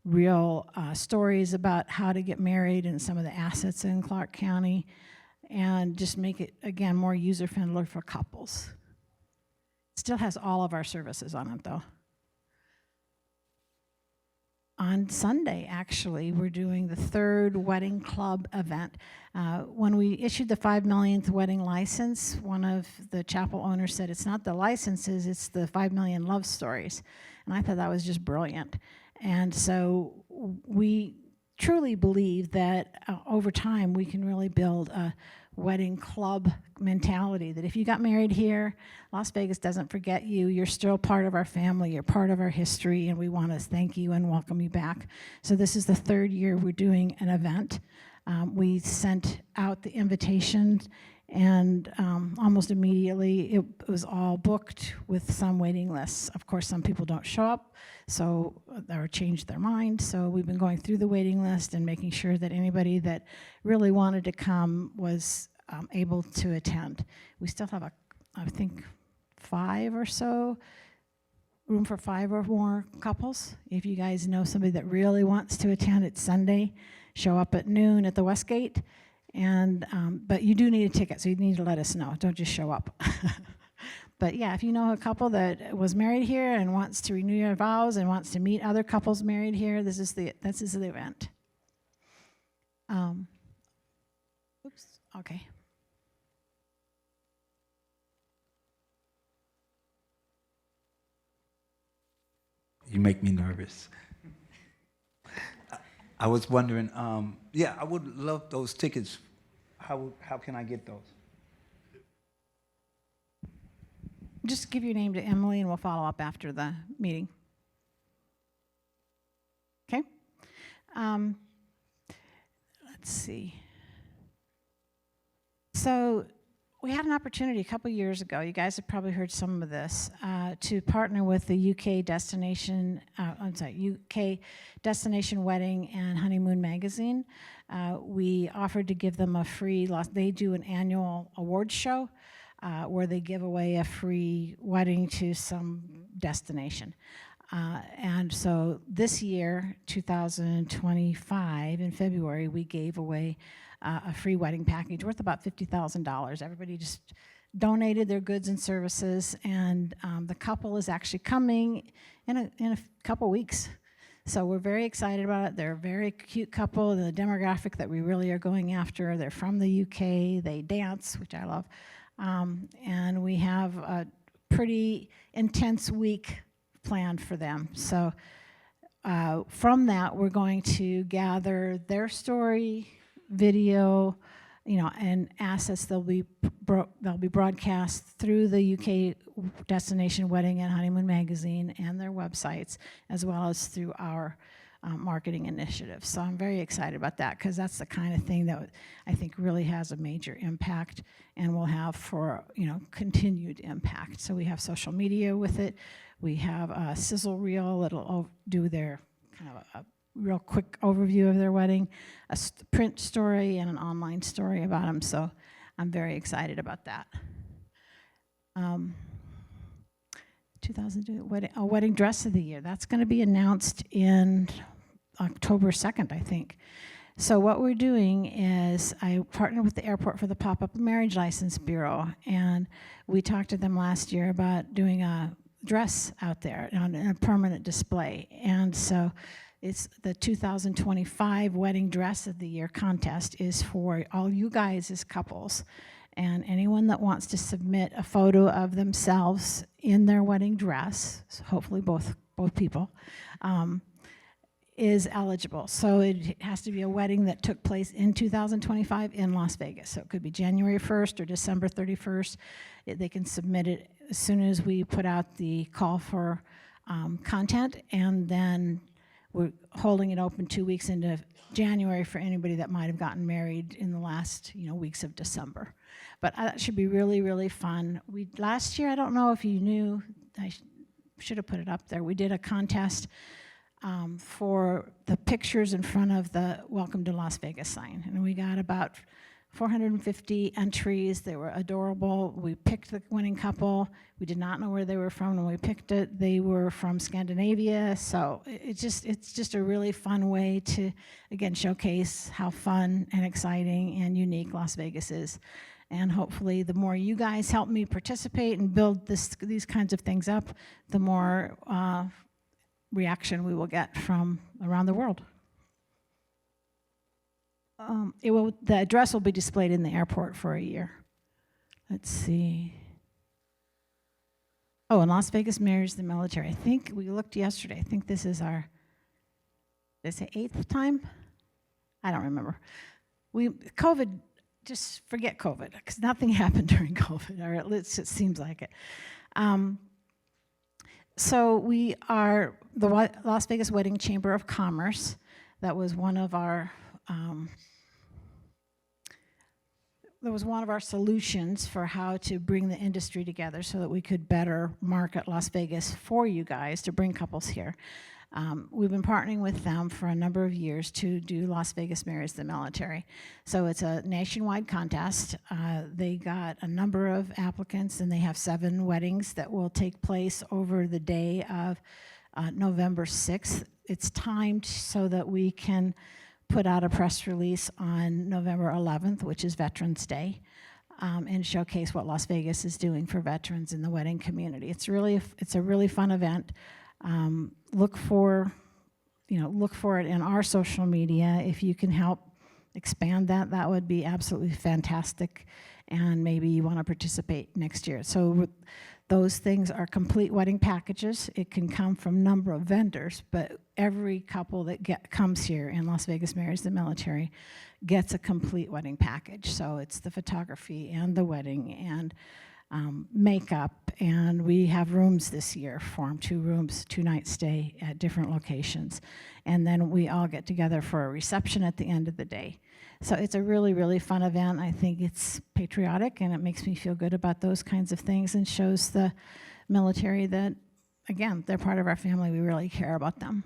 real stories about how to get married and some of the assets in Clark County, and just make it, again, more user-friendly for couples. Still has all of our services on it, though. On Sunday, actually, we're doing the 3rd wedding club event. When we issued the 5 millionth wedding license, one of the chapel owners said, it's not the licenses, it's the 5 million love stories. And I thought that was just brilliant. And so we truly believe that over time we can really build a wedding club mentality, that if you got married here, Las Vegas doesn't forget you. You're still part of our family. You're part of our history, and we want to thank you and welcome you back. So this is the 3rd year we're doing an event. We sent out the invitations, and almost immediately it was all booked with some waiting lists. Of course, some people don't show up, or change their mind. So we've been going through the waiting list and making sure that anybody that really wanted to come was able to attend. We still have I think 5 or so, room for 5 or more couples. If you guys know somebody that really wants to attend, it's Sunday. Show up at noon at the Westgate. And but you do need a ticket, so you need to let us know. Don't just show up. But yeah, if you know a couple that was married here and wants to renew your vows and wants to meet other couples married here, this is the event. Oops. Okay. You make me nervous. I was wondering, yeah, I would love those tickets. How can I get those? Just give your name to Emily and we'll follow up after the meeting. Okay? Let's see. So we had an opportunity a couple years ago, you guys have probably heard some of this, to partner with the UK Destination Wedding and Honeymoon magazine. We offered to give them a free, they do an annual awards show where they give away a free wedding to some destination. And so this year, 2025, in February, we gave away a free wedding package worth about $50,000. Everybody just donated their goods and services, and the couple is actually coming in a couple weeks. So we're very excited about it. They're a very cute couple, the demographic that we really are going after. They're from the UK, they dance, which I love. And we have a pretty intense week planned for them. So from that, we're going to gather their story, video, and assets. They'll be broadcast through the UK Destination Wedding and Honeymoon magazine and their websites, as well as through our marketing initiatives. So I'm very excited about that, because that's the kind of thing that I think really has a major impact and will have for continued impact. So we have social media with it. We have a sizzle reel that'll do their kind of a real quick overview of their wedding, a print story, and an online story about them. So I'm very excited about that. 2002 wedding dress of the year. That's going to be announced in October 2nd, I think. So what we're doing is I partnered with the airport for the Pop-Up Marriage License Bureau, and we talked to them last year about doing a dress out there on a permanent display. And so it's the 2025 Wedding Dress of the Year contest is for all you guys as couples. And anyone that wants to submit a photo of themselves in their wedding dress, so hopefully both people, is eligible. So it has to be a wedding that took place in 2025 in Las Vegas. So it could be January 1st or December 31st. They can submit it as soon as we put out the call for content, and then we're holding it open 2 weeks into January for anybody that might have gotten married in the last weeks of December. But that should be really, really fun. Last year, I don't know if you knew, I should have put it up there. We did a contest for the pictures in front of the Welcome to Las Vegas sign. And we got about 450 entries. They were adorable. We picked the winning couple. We did not know where they were from when we picked it. They were from Scandinavia. So it's just a really fun way to, again, showcase how fun and exciting and unique Las Vegas is. And hopefully the more you guys help me participate and build these kinds of things up, the more reaction we will get from around the world. The address will be displayed in the airport for a year. Let's see. Oh, and Las Vegas marries the military. I think we looked yesterday. I think this is our, did I say 8th time? I don't remember. COVID, just forget COVID, because nothing happened during COVID, or at least it seems like it. So we are the Las Vegas Wedding Chamber of Commerce. That was one of our solutions for how to bring the industry together so that we could better market Las Vegas for you guys to bring couples here. We've been partnering with them for a number of years to do Las Vegas Marries the Military. So it's a nationwide contest. They got a number of applicants, and they have 7 weddings that will take place over the day of November 6th. It's timed so that we can put out a press release on November 11th, which is Veterans Day, and showcase what Las Vegas is doing for veterans in the wedding community. It's a really fun event. Look for it in our social media. If you can help expand that, that would be absolutely fantastic. And maybe you want to participate next year. So those things are complete wedding packages. It can come from a number of vendors, but every couple that comes here in Las Vegas Marries the Military gets a complete wedding package. So it's the photography and the wedding and makeup, and we have rooms this year for them, 2 rooms, 2-night stay at different locations. And then we all get together for a reception at the end of the day. So it's a really, really fun event. I think it's patriotic, and it makes me feel good about those kinds of things and shows the military that, again, they're part of our family. We really care about them.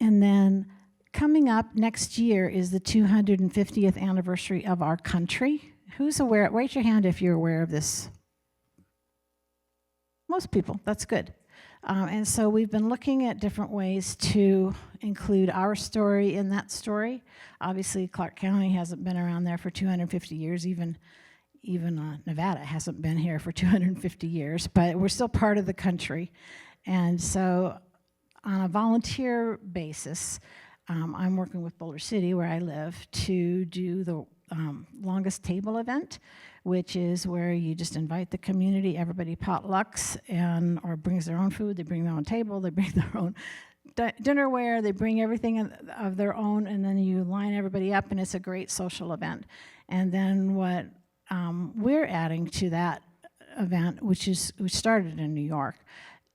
And then coming up next year is the 250th anniversary of our country. Who's aware? Raise your hand if you're aware of this. Most people, that's good. And so we've been looking at different ways to include our story in that story. Obviously, Clark County hasn't been around there for 250 years, even Nevada hasn't been here for 250 years, but we're still part of the country. And so on a volunteer basis, I'm working with Boulder City, where I live, to do the longest table event, which is where you just invite the community, everybody potlucks or brings their own food, they bring their own table, they bring their own dinnerware, they bring everything of their own, and then you line everybody up, and it's a great social event. And then what we're adding to that event, which started in New York,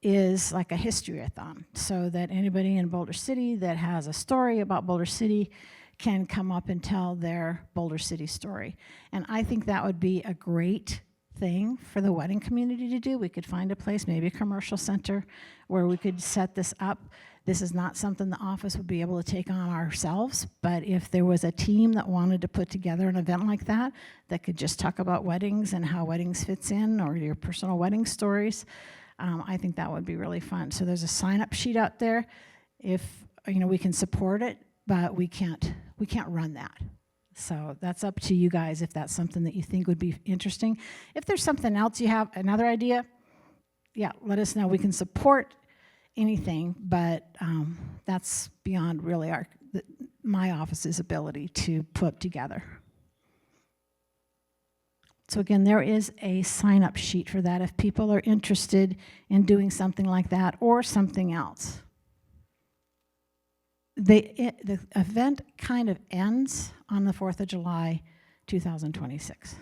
is like a history-a-thon, so that anybody in Boulder City that has a story about Boulder City can come up and tell their Boulder City story. And I think that would be a great thing for the wedding community to do. We could find a place, maybe a commercial center, where we could set this up. This is not something the office would be able to take on ourselves, but if there was a team that wanted to put together an event like that could just talk about weddings and how weddings fits in, or your personal wedding stories, I think that would be really fun. So there's a sign-up sheet out there. If we can support it, but we can't run that. So that's up to you guys if that's something that you think would be interesting. If there's something else you have, another idea, yeah, let us know. We can support anything, but that's beyond really my office's ability to put together. So again, there is a sign-up sheet for that if people are interested in doing something like that or something else. The event kind of ends on the 4th of July, 2026.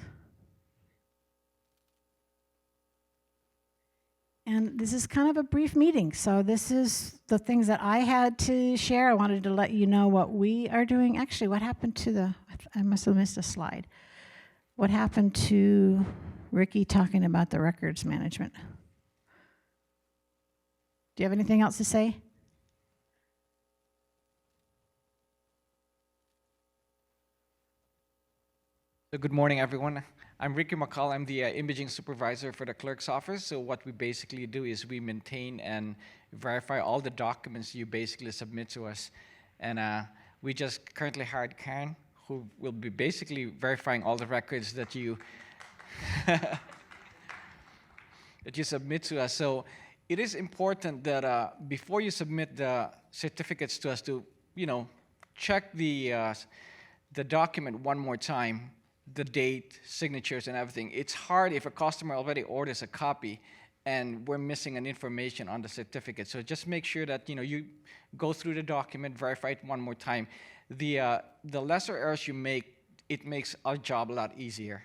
And this is kind of a brief meeting, so this is the things that I had to share. I wanted to let you know what we are doing. Actually, what happened to I must have missed a slide. What happened to Ricky talking about the records management? Do you have anything else to say? So good morning, everyone. I'm Ricky McCall. I'm the imaging supervisor for the clerk's office. So what we basically do is we maintain and verify all the documents you basically submit to us. And we just currently hired Karen, who will be basically verifying all the records that you that you submit to us. So it is important that before you submit the certificates to us, to check the document one more time, the date, signatures, and everything. It's hard if a customer already orders a copy and we're missing an information on the certificate. So just make sure that you go through the document, verify it one more time. The lesser errors you make, it makes our job a lot easier.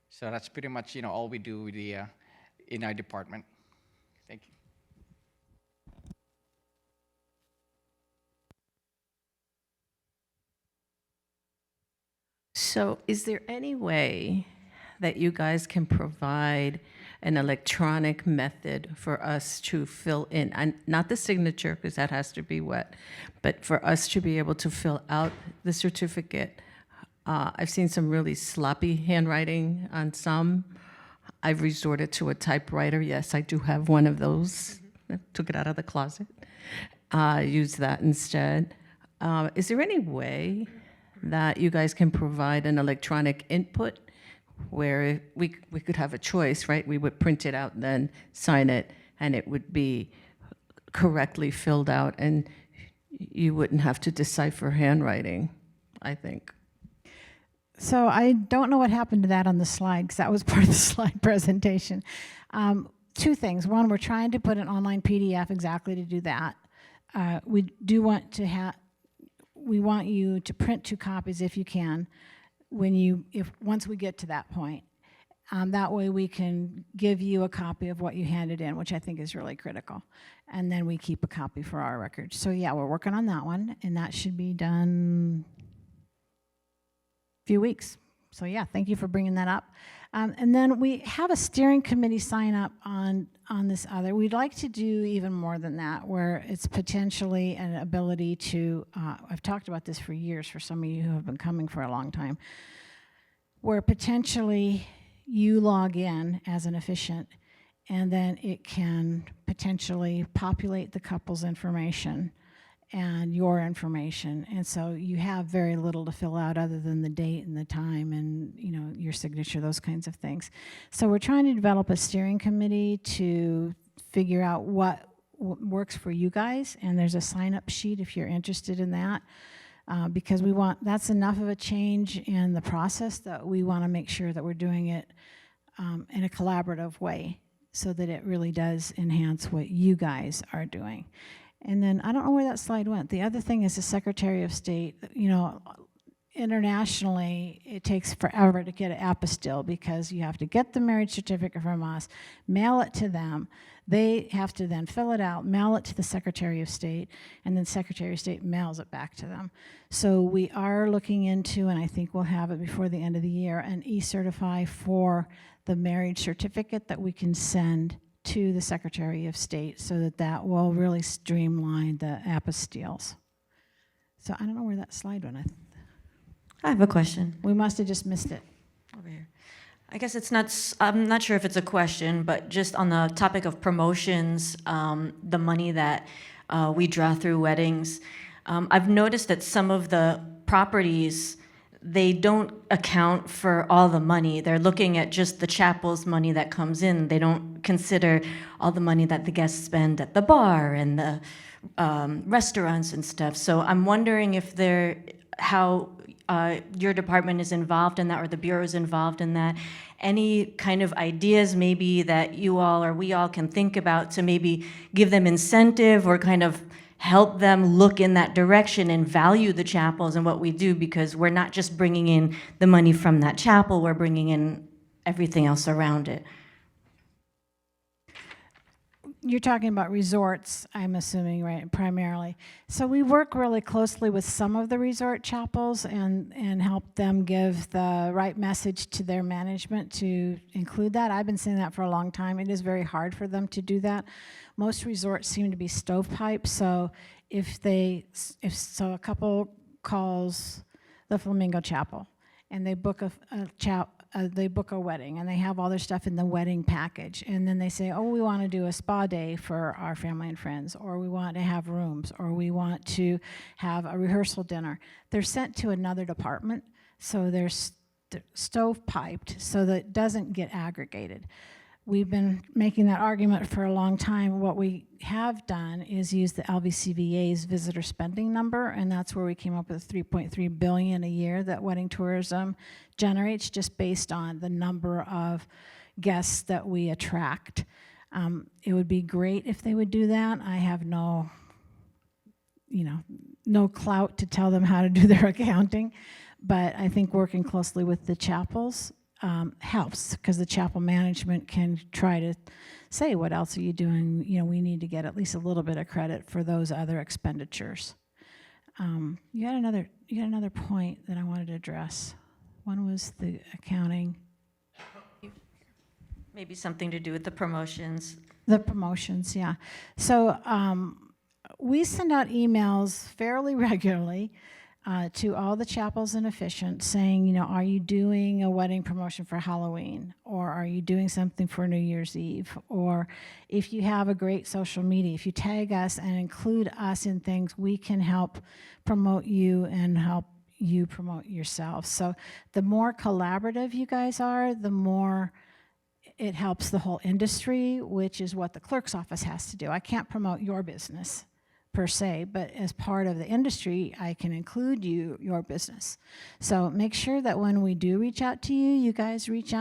So that's pretty much all we do with in our department. Thank you. So is there any way that you guys can provide an electronic method for us to fill in, and not the signature, because that has to be wet, but for us to be able to fill out the certificate? I've seen some really sloppy handwriting on some. I've resorted to a typewriter. Yes, I do have one of those. I took it out of the closet. Use that instead. Is there any way that you guys can provide an electronic input where we could have a choice, right? We would print it out and then sign it, and it would be correctly filled out, and you wouldn't have to decipher handwriting, I think. So I don't know what happened to that on the slide, because that was part of the slide presentation. Two things. One, we're trying to put an online PDF exactly to do that. We do want to we want you to print 2 copies if you can, once we get to that point. That way we can give you a copy of what you handed in, which I think is really critical. And then we keep a copy for our records. So yeah, we're working on that one, and that should be done few weeks. So yeah, thank you for bringing that up. And then we have a steering committee sign up on this other. We'd like to do even more than that, where it's potentially an ability to, I've talked about this for years for some of you who have been coming for a long time, where potentially you log in as an officiant and then it can potentially populate the couple's information and your information. And so you have very little to fill out other than the date and the time and, you know, your signature, those kinds of things. So we're trying to develop a steering committee to figure out what works for you guys, and there's a sign-up sheet if you're interested in that. Because that's enough of a change in the process that we want to make sure that we're doing it in a collaborative way so that it really does enhance what you guys are doing. And then I don't know where that slide went. The other thing is the Secretary of State. You know, internationally, it takes forever to get an apostille because you have to get the marriage certificate from us, mail it to them. They have to then fill it out, mail it to the Secretary of State, and then Secretary of State mails it back to them. So we are looking into, and I think we'll have it before the end of the year, an e-certify for the marriage certificate that we can send to the Secretary of State so that that will really streamline the apostilles. So I don't know where that slide went. I have a question We must have just missed it. over here. I guess it's not, I'm not sure if it's a question, but just on the topic of promotions, the money that we draw through weddings, I've noticed that some of the properties, they don't account for all the money. They're looking at just the chapel's money that comes in. They don't consider all the money that the guests spend at the bar and the restaurants and stuff. So I'm wondering if how your department is involved in that, or the Bureau is involved in that. Any kind of ideas maybe that you all or we all can think about to maybe give them incentive or kind of help them look in that direction and value the chapels and what we do, because we're not just bringing in the money from that chapel, we're bringing in everything else around it. You're talking about resorts, I'm assuming, right, primarily. So we work really closely with some of the resort chapels and help them give the right message to their management to include that. I've been saying that for a long time. It is very hard for them to do that. Most resorts seem to be stovepipes, so if a couple calls the Flamingo Chapel and they book they book a wedding and they have all their stuff in the wedding package, and then they say, oh, we want to do a spa day for our family and friends, or we want to have rooms, or we want to have a rehearsal dinner. They're sent to another department, so they're stovepiped so that it doesn't get aggregated. We've been making that argument for a long time. What we have done is use the LVCVA's visitor spending number, and that's where we came up with $3.3 billion a year that wedding tourism generates, just based on the number of guests that we attract. It would be great if they would do that. I have no clout to tell them how to do their accounting, but I think working closely with the chapels helps, because the chapel management can try to say, what else are you doing? You know, we need to get at least a little bit of credit for those other expenditures. You had another point that I wanted to address. One was the accounting. Maybe something to do with the promotions. The promotions, yeah. So we send out emails fairly regularly to all the chapels and Officiant saying, you know, are you doing a wedding promotion for Halloween? Or are you doing something for New Year's Eve? Or if you have a great social media, if you tag us and include us in things, we can help promote you and help you promote yourself. So the more collaborative you guys are, the more it helps the whole industry, which is what the clerk's office has to do. I can't promote your business per se, but as part of the industry, I can include your business. So make sure that when we do reach out to you, you guys reach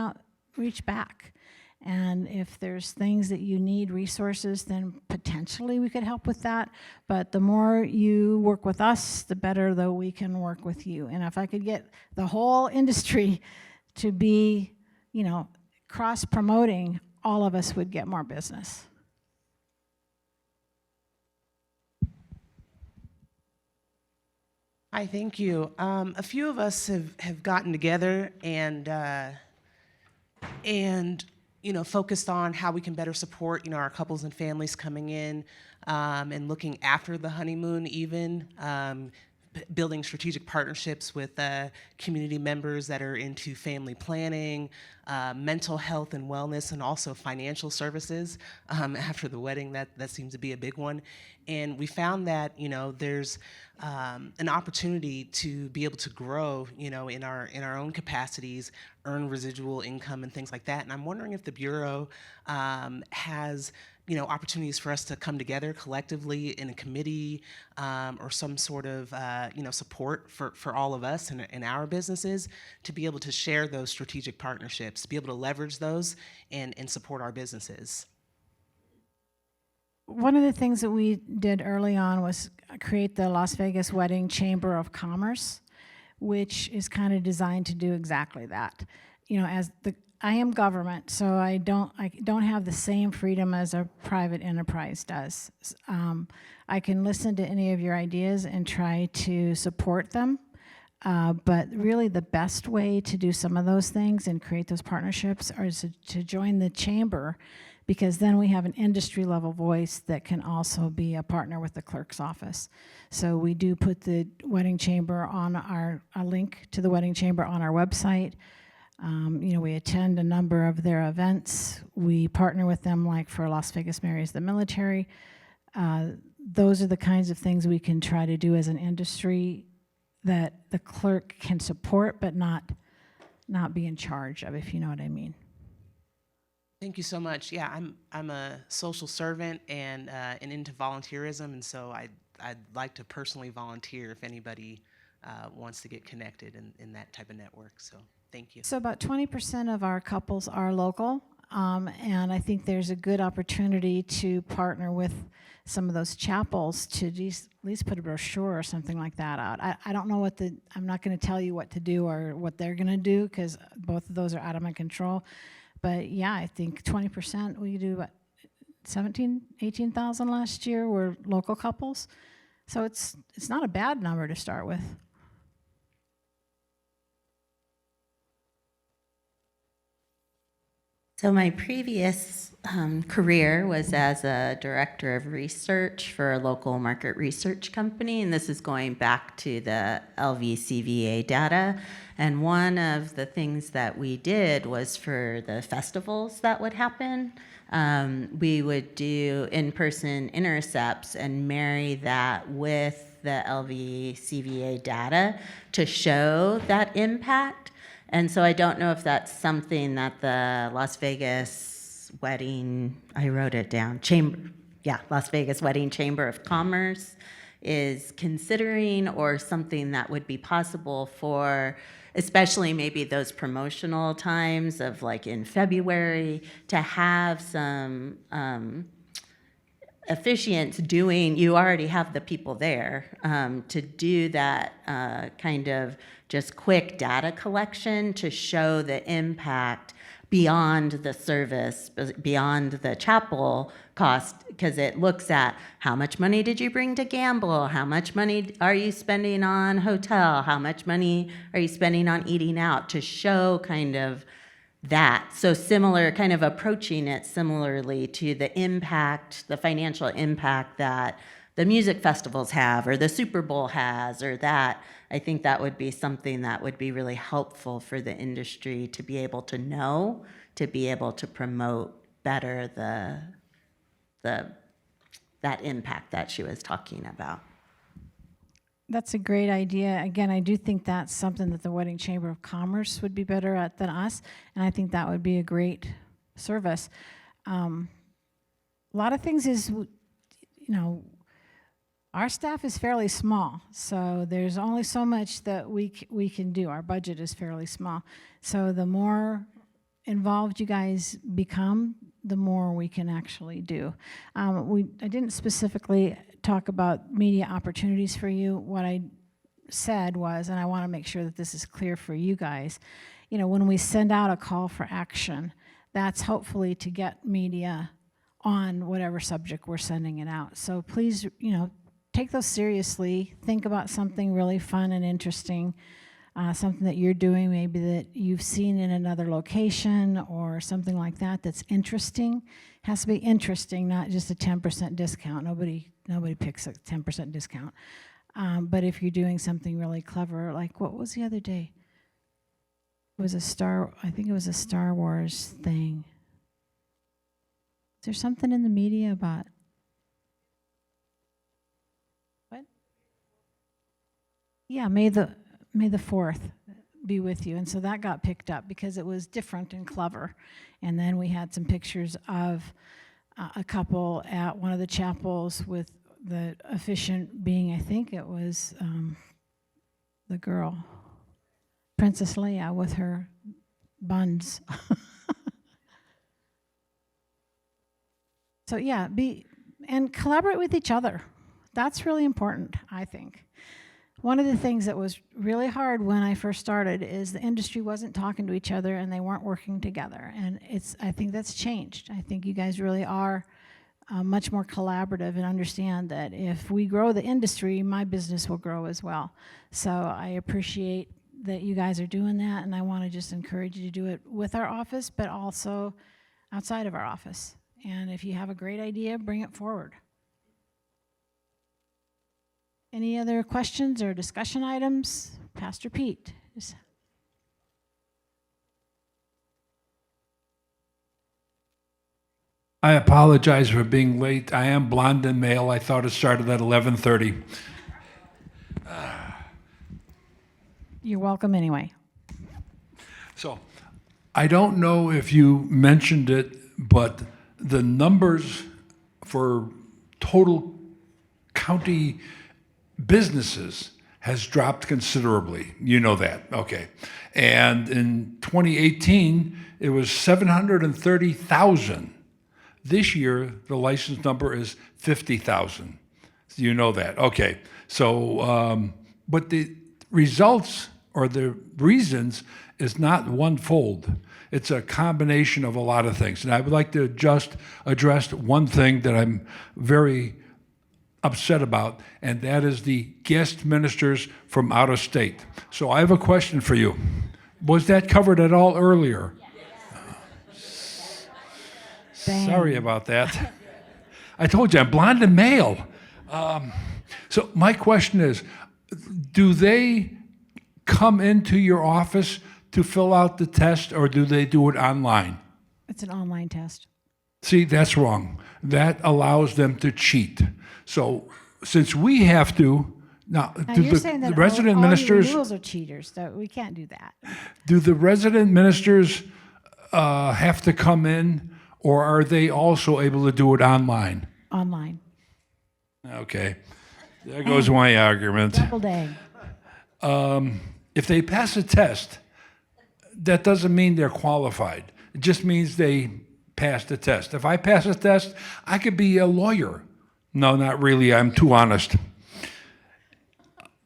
back. And if there's things that you need, resources, then potentially we could help with that. But the more you work with us, the better though we can work with you. And if I could get the whole industry to be, you know, cross-promoting, all of us would get more business. Hi, thank you. A few of us have gotten together and focused on how we can better support, our couples and families coming in and looking after the honeymoon even. building strategic partnerships with community members that are into family planning, mental health and wellness, and also financial services after the wedding. That seems to be a big one. And we found that, you know, there's an opportunity to be able to grow, you know, in our own capacities, earn residual income and things like that. And I'm wondering if the Bureau has, you know, opportunities for us to come together collectively in a committee or some sort of, you know, support for all of us in our businesses to be able to share those strategic partnerships, to be able to leverage those and support our businesses. One of the things that we did early on was create the Las Vegas Wedding Chamber of Commerce, which is kind of designed to do exactly that. You know, I am government, so I don't have the same freedom as a private enterprise does. I can listen to any of your ideas and try to support them, but really the best way to do some of those things and create those partnerships is to join the chamber, because then we have an industry level voice that can also be a partner with the clerk's office. So we do put the wedding chamber on a link to the wedding chamber on our website. You know, we attend a number of their events. We partner with them, like for Las Vegas Marries the Military. Those are the kinds of things we can try to do as an industry that the clerk can support, but not be in charge of, if you know what I mean. Thank you so much. Yeah, I'm a social servant and into volunteerism, and so I'd like to personally volunteer if anybody wants to get connected in that type of network. So thank you. So about 20% of our couples are local, and I think there's a good opportunity to partner with some of those chapels to at least put a brochure or something like that out. I don't know I'm not going to tell you what to do or what they're going to do, because both of those are out of my control. But yeah, I think 20%, we do what, 18,000 last year were local couples. So it's not a bad number to start with. So my previous career was as a director of research for a local market research company, and this is going back to the LVCVA data. And one of the things that we did was for the festivals that would happen, we would do in-person intercepts and marry that with the LVCVA data to show that impact. And so I don't know if that's something that the Las Vegas Wedding, I wrote it down, Las Vegas Wedding Chamber of Commerce is considering, or something that would be possible for, especially maybe those promotional times of like in February, to have some officiants doing, you already have the people there, to do that kind of just quick data collection to show the impact beyond the service, beyond the chapel cost, because it looks at how much money did you bring to gamble, how much money are you spending on hotel, how much money are you spending on eating out, to show kind of that. So similar, kind of approaching it similarly to the impact, the financial impact that the music festivals have, or the Super Bowl has, or that. I think that would be something that would be really helpful for the industry to be able to know, to be able to promote better that impact that she was talking about. That's a great idea. Again, I do think that's something that the Wedding Chamber of Commerce would be better at than us, and I think that would be a great service. A lot of things is, you know, our staff is fairly small, so there's only so much that we can do. Our budget is fairly small. So the more involved you guys become, the more we can actually do. I didn't specifically talk about media opportunities for you. What I said was, and I want to make sure that this is clear for you guys, you know, when we send out a call for action, that's hopefully to get media on whatever subject we're sending it out. So please, you know, take those seriously. Think about something really fun and interesting, something that you're doing, maybe that you've seen in another location or something like that that's interesting. It has to be interesting, not just a 10% discount. Nobody picks a 10% discount. But if you're doing something really clever, like what was the other day? It was I think it was a Star Wars thing. Is there something in the media about what? Yeah, May the 4th be with you. And so that got picked up because it was different and clever. And then we had some pictures of a couple at one of the chapels with the officiant being, I think it was the girl, Princess Leia, with her buns. So yeah, and collaborate with each other. That's really important, I think. One of the things that was really hard when I first started is the industry wasn't talking to each other and they weren't working together. And I think that's changed. I think you guys really are much more collaborative and understand that if we grow the industry, my business will grow as well. So I appreciate that you guys are doing that, and I want to just encourage you to do it with our office, but also outside of our office. And if you have a great idea, bring it forward. Any other questions or discussion items? Pastor Pete. I apologize for being late. I am blonde and male. I thought it started at 11:30. You're welcome anyway. So, I don't know if you mentioned it, but the numbers for total county businesses has dropped considerably. You know that, okay. And in 2018, it was 730,000. This year, the license number is 50,000. You know that, okay. So, but the results or the reasons is not one-fold. It's a combination of a lot of things. And I would like to just address one thing that I'm very upset about, and that is the guest ministers from out of state. So I have a question for you. Was that covered at all earlier? Yes. Sorry about that. I told you, I'm blonde and male. So my question is, do they come into your office to fill out the test, or do they do it online? It's an online test. See, that's wrong. That allows them to cheat. So since we have to, now do you're saying the that resident all ministers, your renewals are cheaters, so we can't do that. do the resident ministers have to come in, or are they also able to do it online? Online. Okay, there goes my argument. Double day. If they pass a test, that doesn't mean they're qualified. It just means they passed the test. If I pass a test, I could be a lawyer. No, not really. I'm too honest.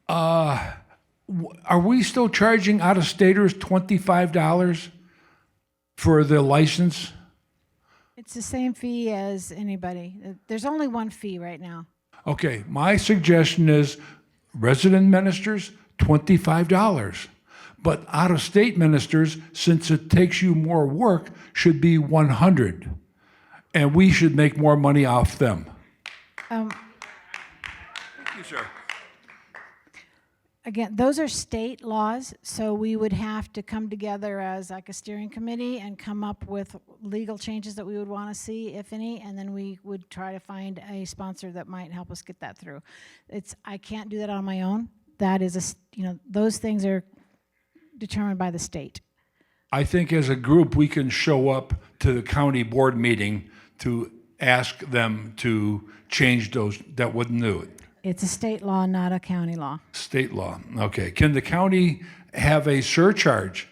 Are we still charging out-of-staters $25 for the license? It's the same fee as anybody. There's only one fee right now. Okay, my suggestion is resident ministers, $25. But out-of-state ministers, since it takes you more work, should be $100. And we should make more money off them. Thank you, sir. Again, those are state laws, so we would have to come together as like a steering committee and come up with legal changes that we would want to see, if any, and then we would try to find a sponsor that might help us get that through. I can't do that on my own. That is those things are determined by the state. I think as a group, we can show up to the county board meeting to ask them to change those that wouldn't do it. It's a state law, not a county law. State law, okay. Can the county have a surcharge?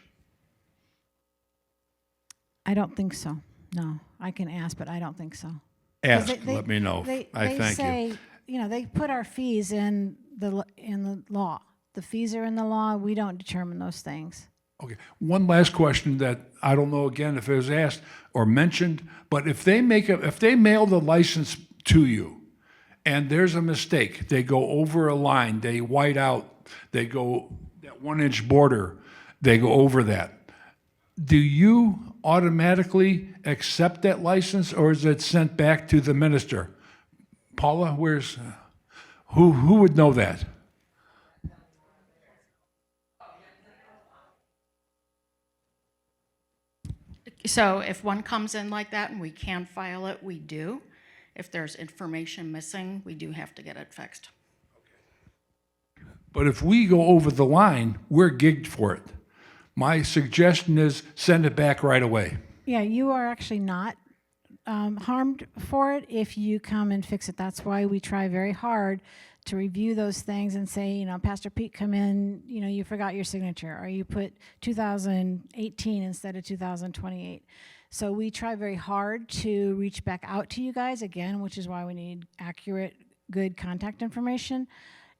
I don't think so, no. I can ask, but I don't think so. Ask, let me know. I they thank say, you. They put our fees in the law. The fees are in the law, we don't determine those things. Okay, one last question that I don't know again if it was asked or mentioned, but if they mail the license to you and there's a mistake, they go over a line, they white out, they go that 1-inch border, they go over that. Do you automatically accept that license, or is it sent back to the minister? Paula, who would know that? So if one comes in like that and we can file it, we do. If there's information missing, we do have to get it fixed. But if we go over the line, we're gigged for it. My suggestion is send it back right away. Yeah, you are actually not harmed for it if you come and fix it. That's why we try very hard to review those things and say, you know, Pastor Pete, come in, you know, you forgot your signature, or you put 2018 instead of 2028. So we try very hard to reach back out to you guys again, which is why we need accurate, good contact information.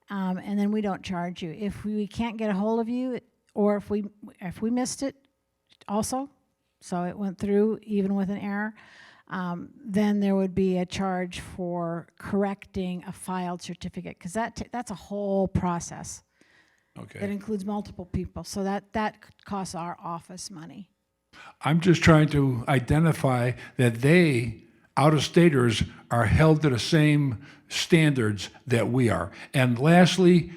And then we don't charge you. If we can't get a hold of you, or if we missed it also, so it went through even with an error, then there would be a charge for correcting a filed certificate, because that's a whole process. Okay. That includes multiple people, so that costs our office money. I'm just trying to identify that they, out-of-staters, are held to the same standards that we are. And lastly,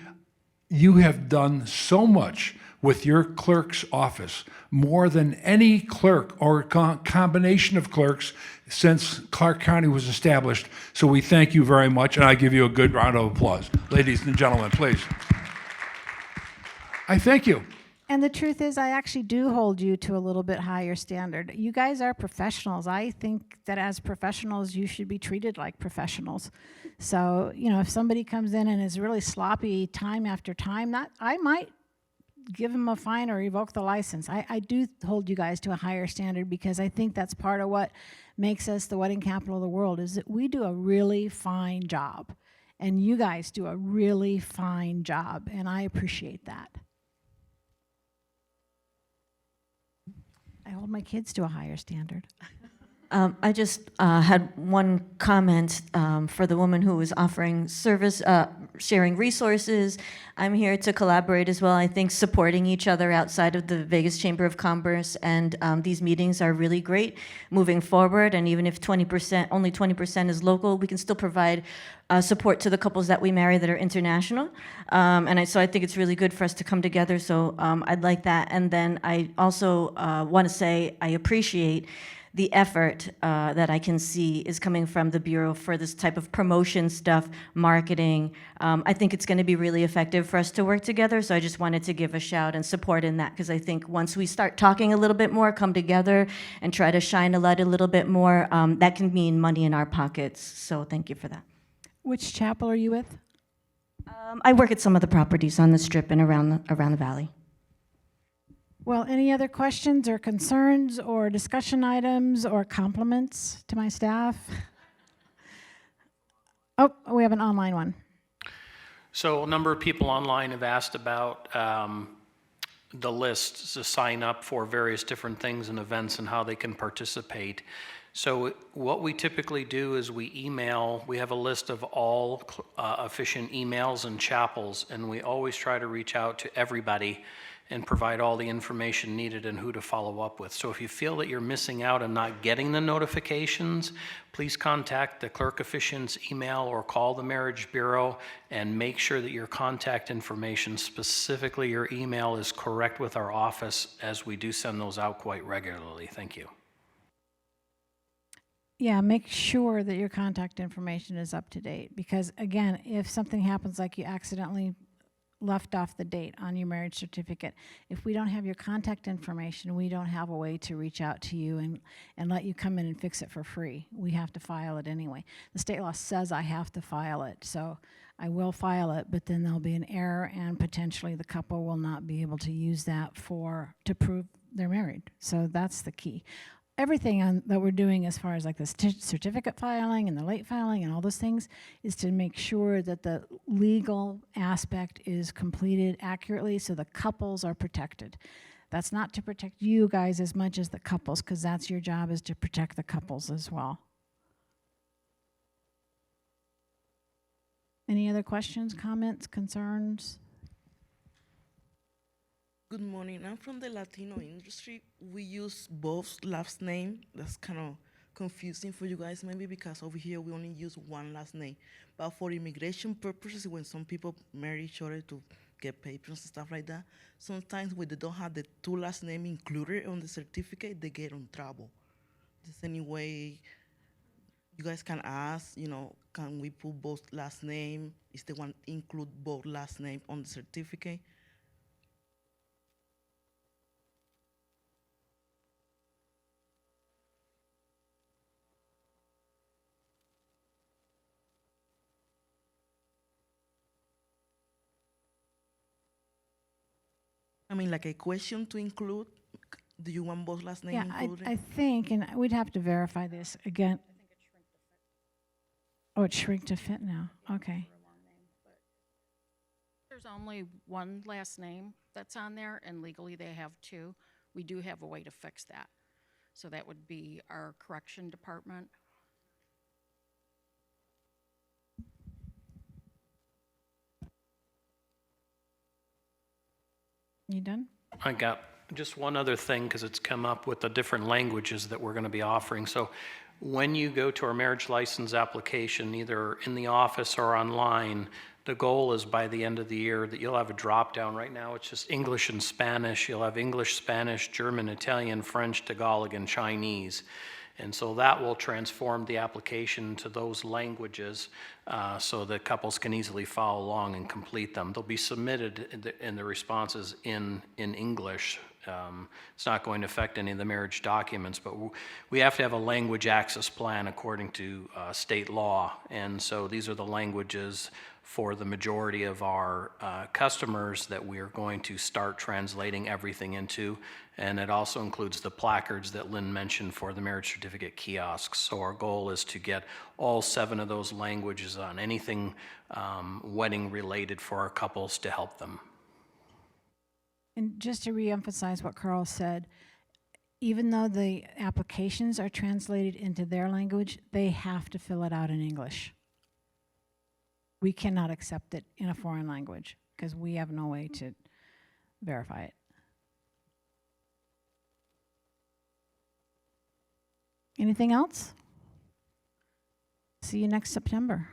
you have done so much with your clerk's office, more than any clerk or combination of clerks since Clark County was established. So we thank you very much, and I give you a good round of applause. Ladies and gentlemen, please. I thank you. And the truth is, I actually do hold you to a little bit higher standard. You guys are professionals. I think that as professionals, you should be treated like professionals. So, you know, if somebody comes in and is really sloppy time after time, I might give them a fine or revoke the license. I do hold you guys to a higher standard, because I think that's part of what makes us the wedding capital of the world, is that we do a really fine job. And you guys do a really fine job, and I appreciate that. I hold my kids to a higher standard. I just had one comment for the woman who was offering service, sharing resources. I'm here to collaborate as well. I think supporting each other outside of the Vegas Chamber of Commerce and these meetings are really great moving forward. And even if 20%, only 20% is local, we can still provide support to the couples that we marry that are international. So I think it's really good for us to come together. So I'd like that. And then I also want to say I appreciate the effort that I can see is coming from the Bureau for this type of promotion stuff, marketing. I think it's going to be really effective for us to work together, so I just wanted to give a shout and support in that, because I think once we start talking a little bit more, come together and try to shine a light a little bit more, that can mean money in our pockets, so thank you for that. Which chapel are you with? I work at some of the properties on the Strip and around the valley. Well, any other questions or concerns or discussion items or compliments to my staff? Oh, we have an online one. So a number of people online have asked about the list to sign up for various different things and events and how they can participate. So what we typically do is we have a list of all Officiant emails and chapels, and we always try to reach out to everybody and provide all the information needed and who to follow up with. So if you feel that you're missing out and not getting the notifications, please contact the clerk officiant's email or call the Marriage Bureau and make sure that your contact information, specifically your email, is correct with our office, as we do send those out quite regularly. Thank you. Yeah, make sure that your contact information is up to date, because again, if something happens like you accidentally left off the date on your marriage certificate, if we don't have your contact information, we don't have a way to reach out to you and let you come in and fix it for free. We have to file it anyway. The state law says I have to file it, so I will file it, but then there'll be an error and potentially the couple will not be able to use that to prove they're married. So that's the key. Everything that we're doing as far as like the certificate filing and the late filing and all those things is to make sure that the legal aspect is completed accurately so the couples are protected. That's not to protect you guys as much as the couples, because that's your job, is to protect the couples as well. Any other questions, comments, concerns? Good morning. I'm from the Latino industry. We use both last name. That's kind of confusing for you guys maybe, because over here we only use one last name. But for immigration purposes, when some people marry each other to get papers and stuff like that. Sometimes when they don't have the two last name included on the certificate, they get in trouble. Is there any way you guys can ask, can we put both last name? Is the one include both last name on the certificate? I mean, like a question to include. Do you want both last name Yeah, included? I think, and we'd have to verify this again. Oh, it shrink to fit now. Okay. There's only one last name that's on there, and legally they have two. We do have a way to fix that. So that would be our correction department. You done? I got just one other thing because it's come up with the different languages that we're going to be offering. So when you go to our marriage license application, either in the office or online, the goal is by the end of the year that you'll have a drop down. Right now it's just English and Spanish. You'll have English, Spanish, German, Italian, French, Tagalog, and Chinese. And so that will transform the application to those languages so that couples can easily follow along and complete them. They'll be submitted in the responses in English. It's not going to affect any of the marriage documents, but we have to have a language access plan according to state law. And so these are the languages for the majority of our customers that we are going to start translating everything into. And it also includes the placards that Lynn mentioned for the marriage certificate kiosks. So our goal is to get all 7 of those languages on anything wedding related for our couples to help them. And just to reemphasize what Carl said, even though the applications are translated into their language, they have to fill it out in English. We cannot accept it in a foreign language because we have no way to verify it. Anything else? See you next September.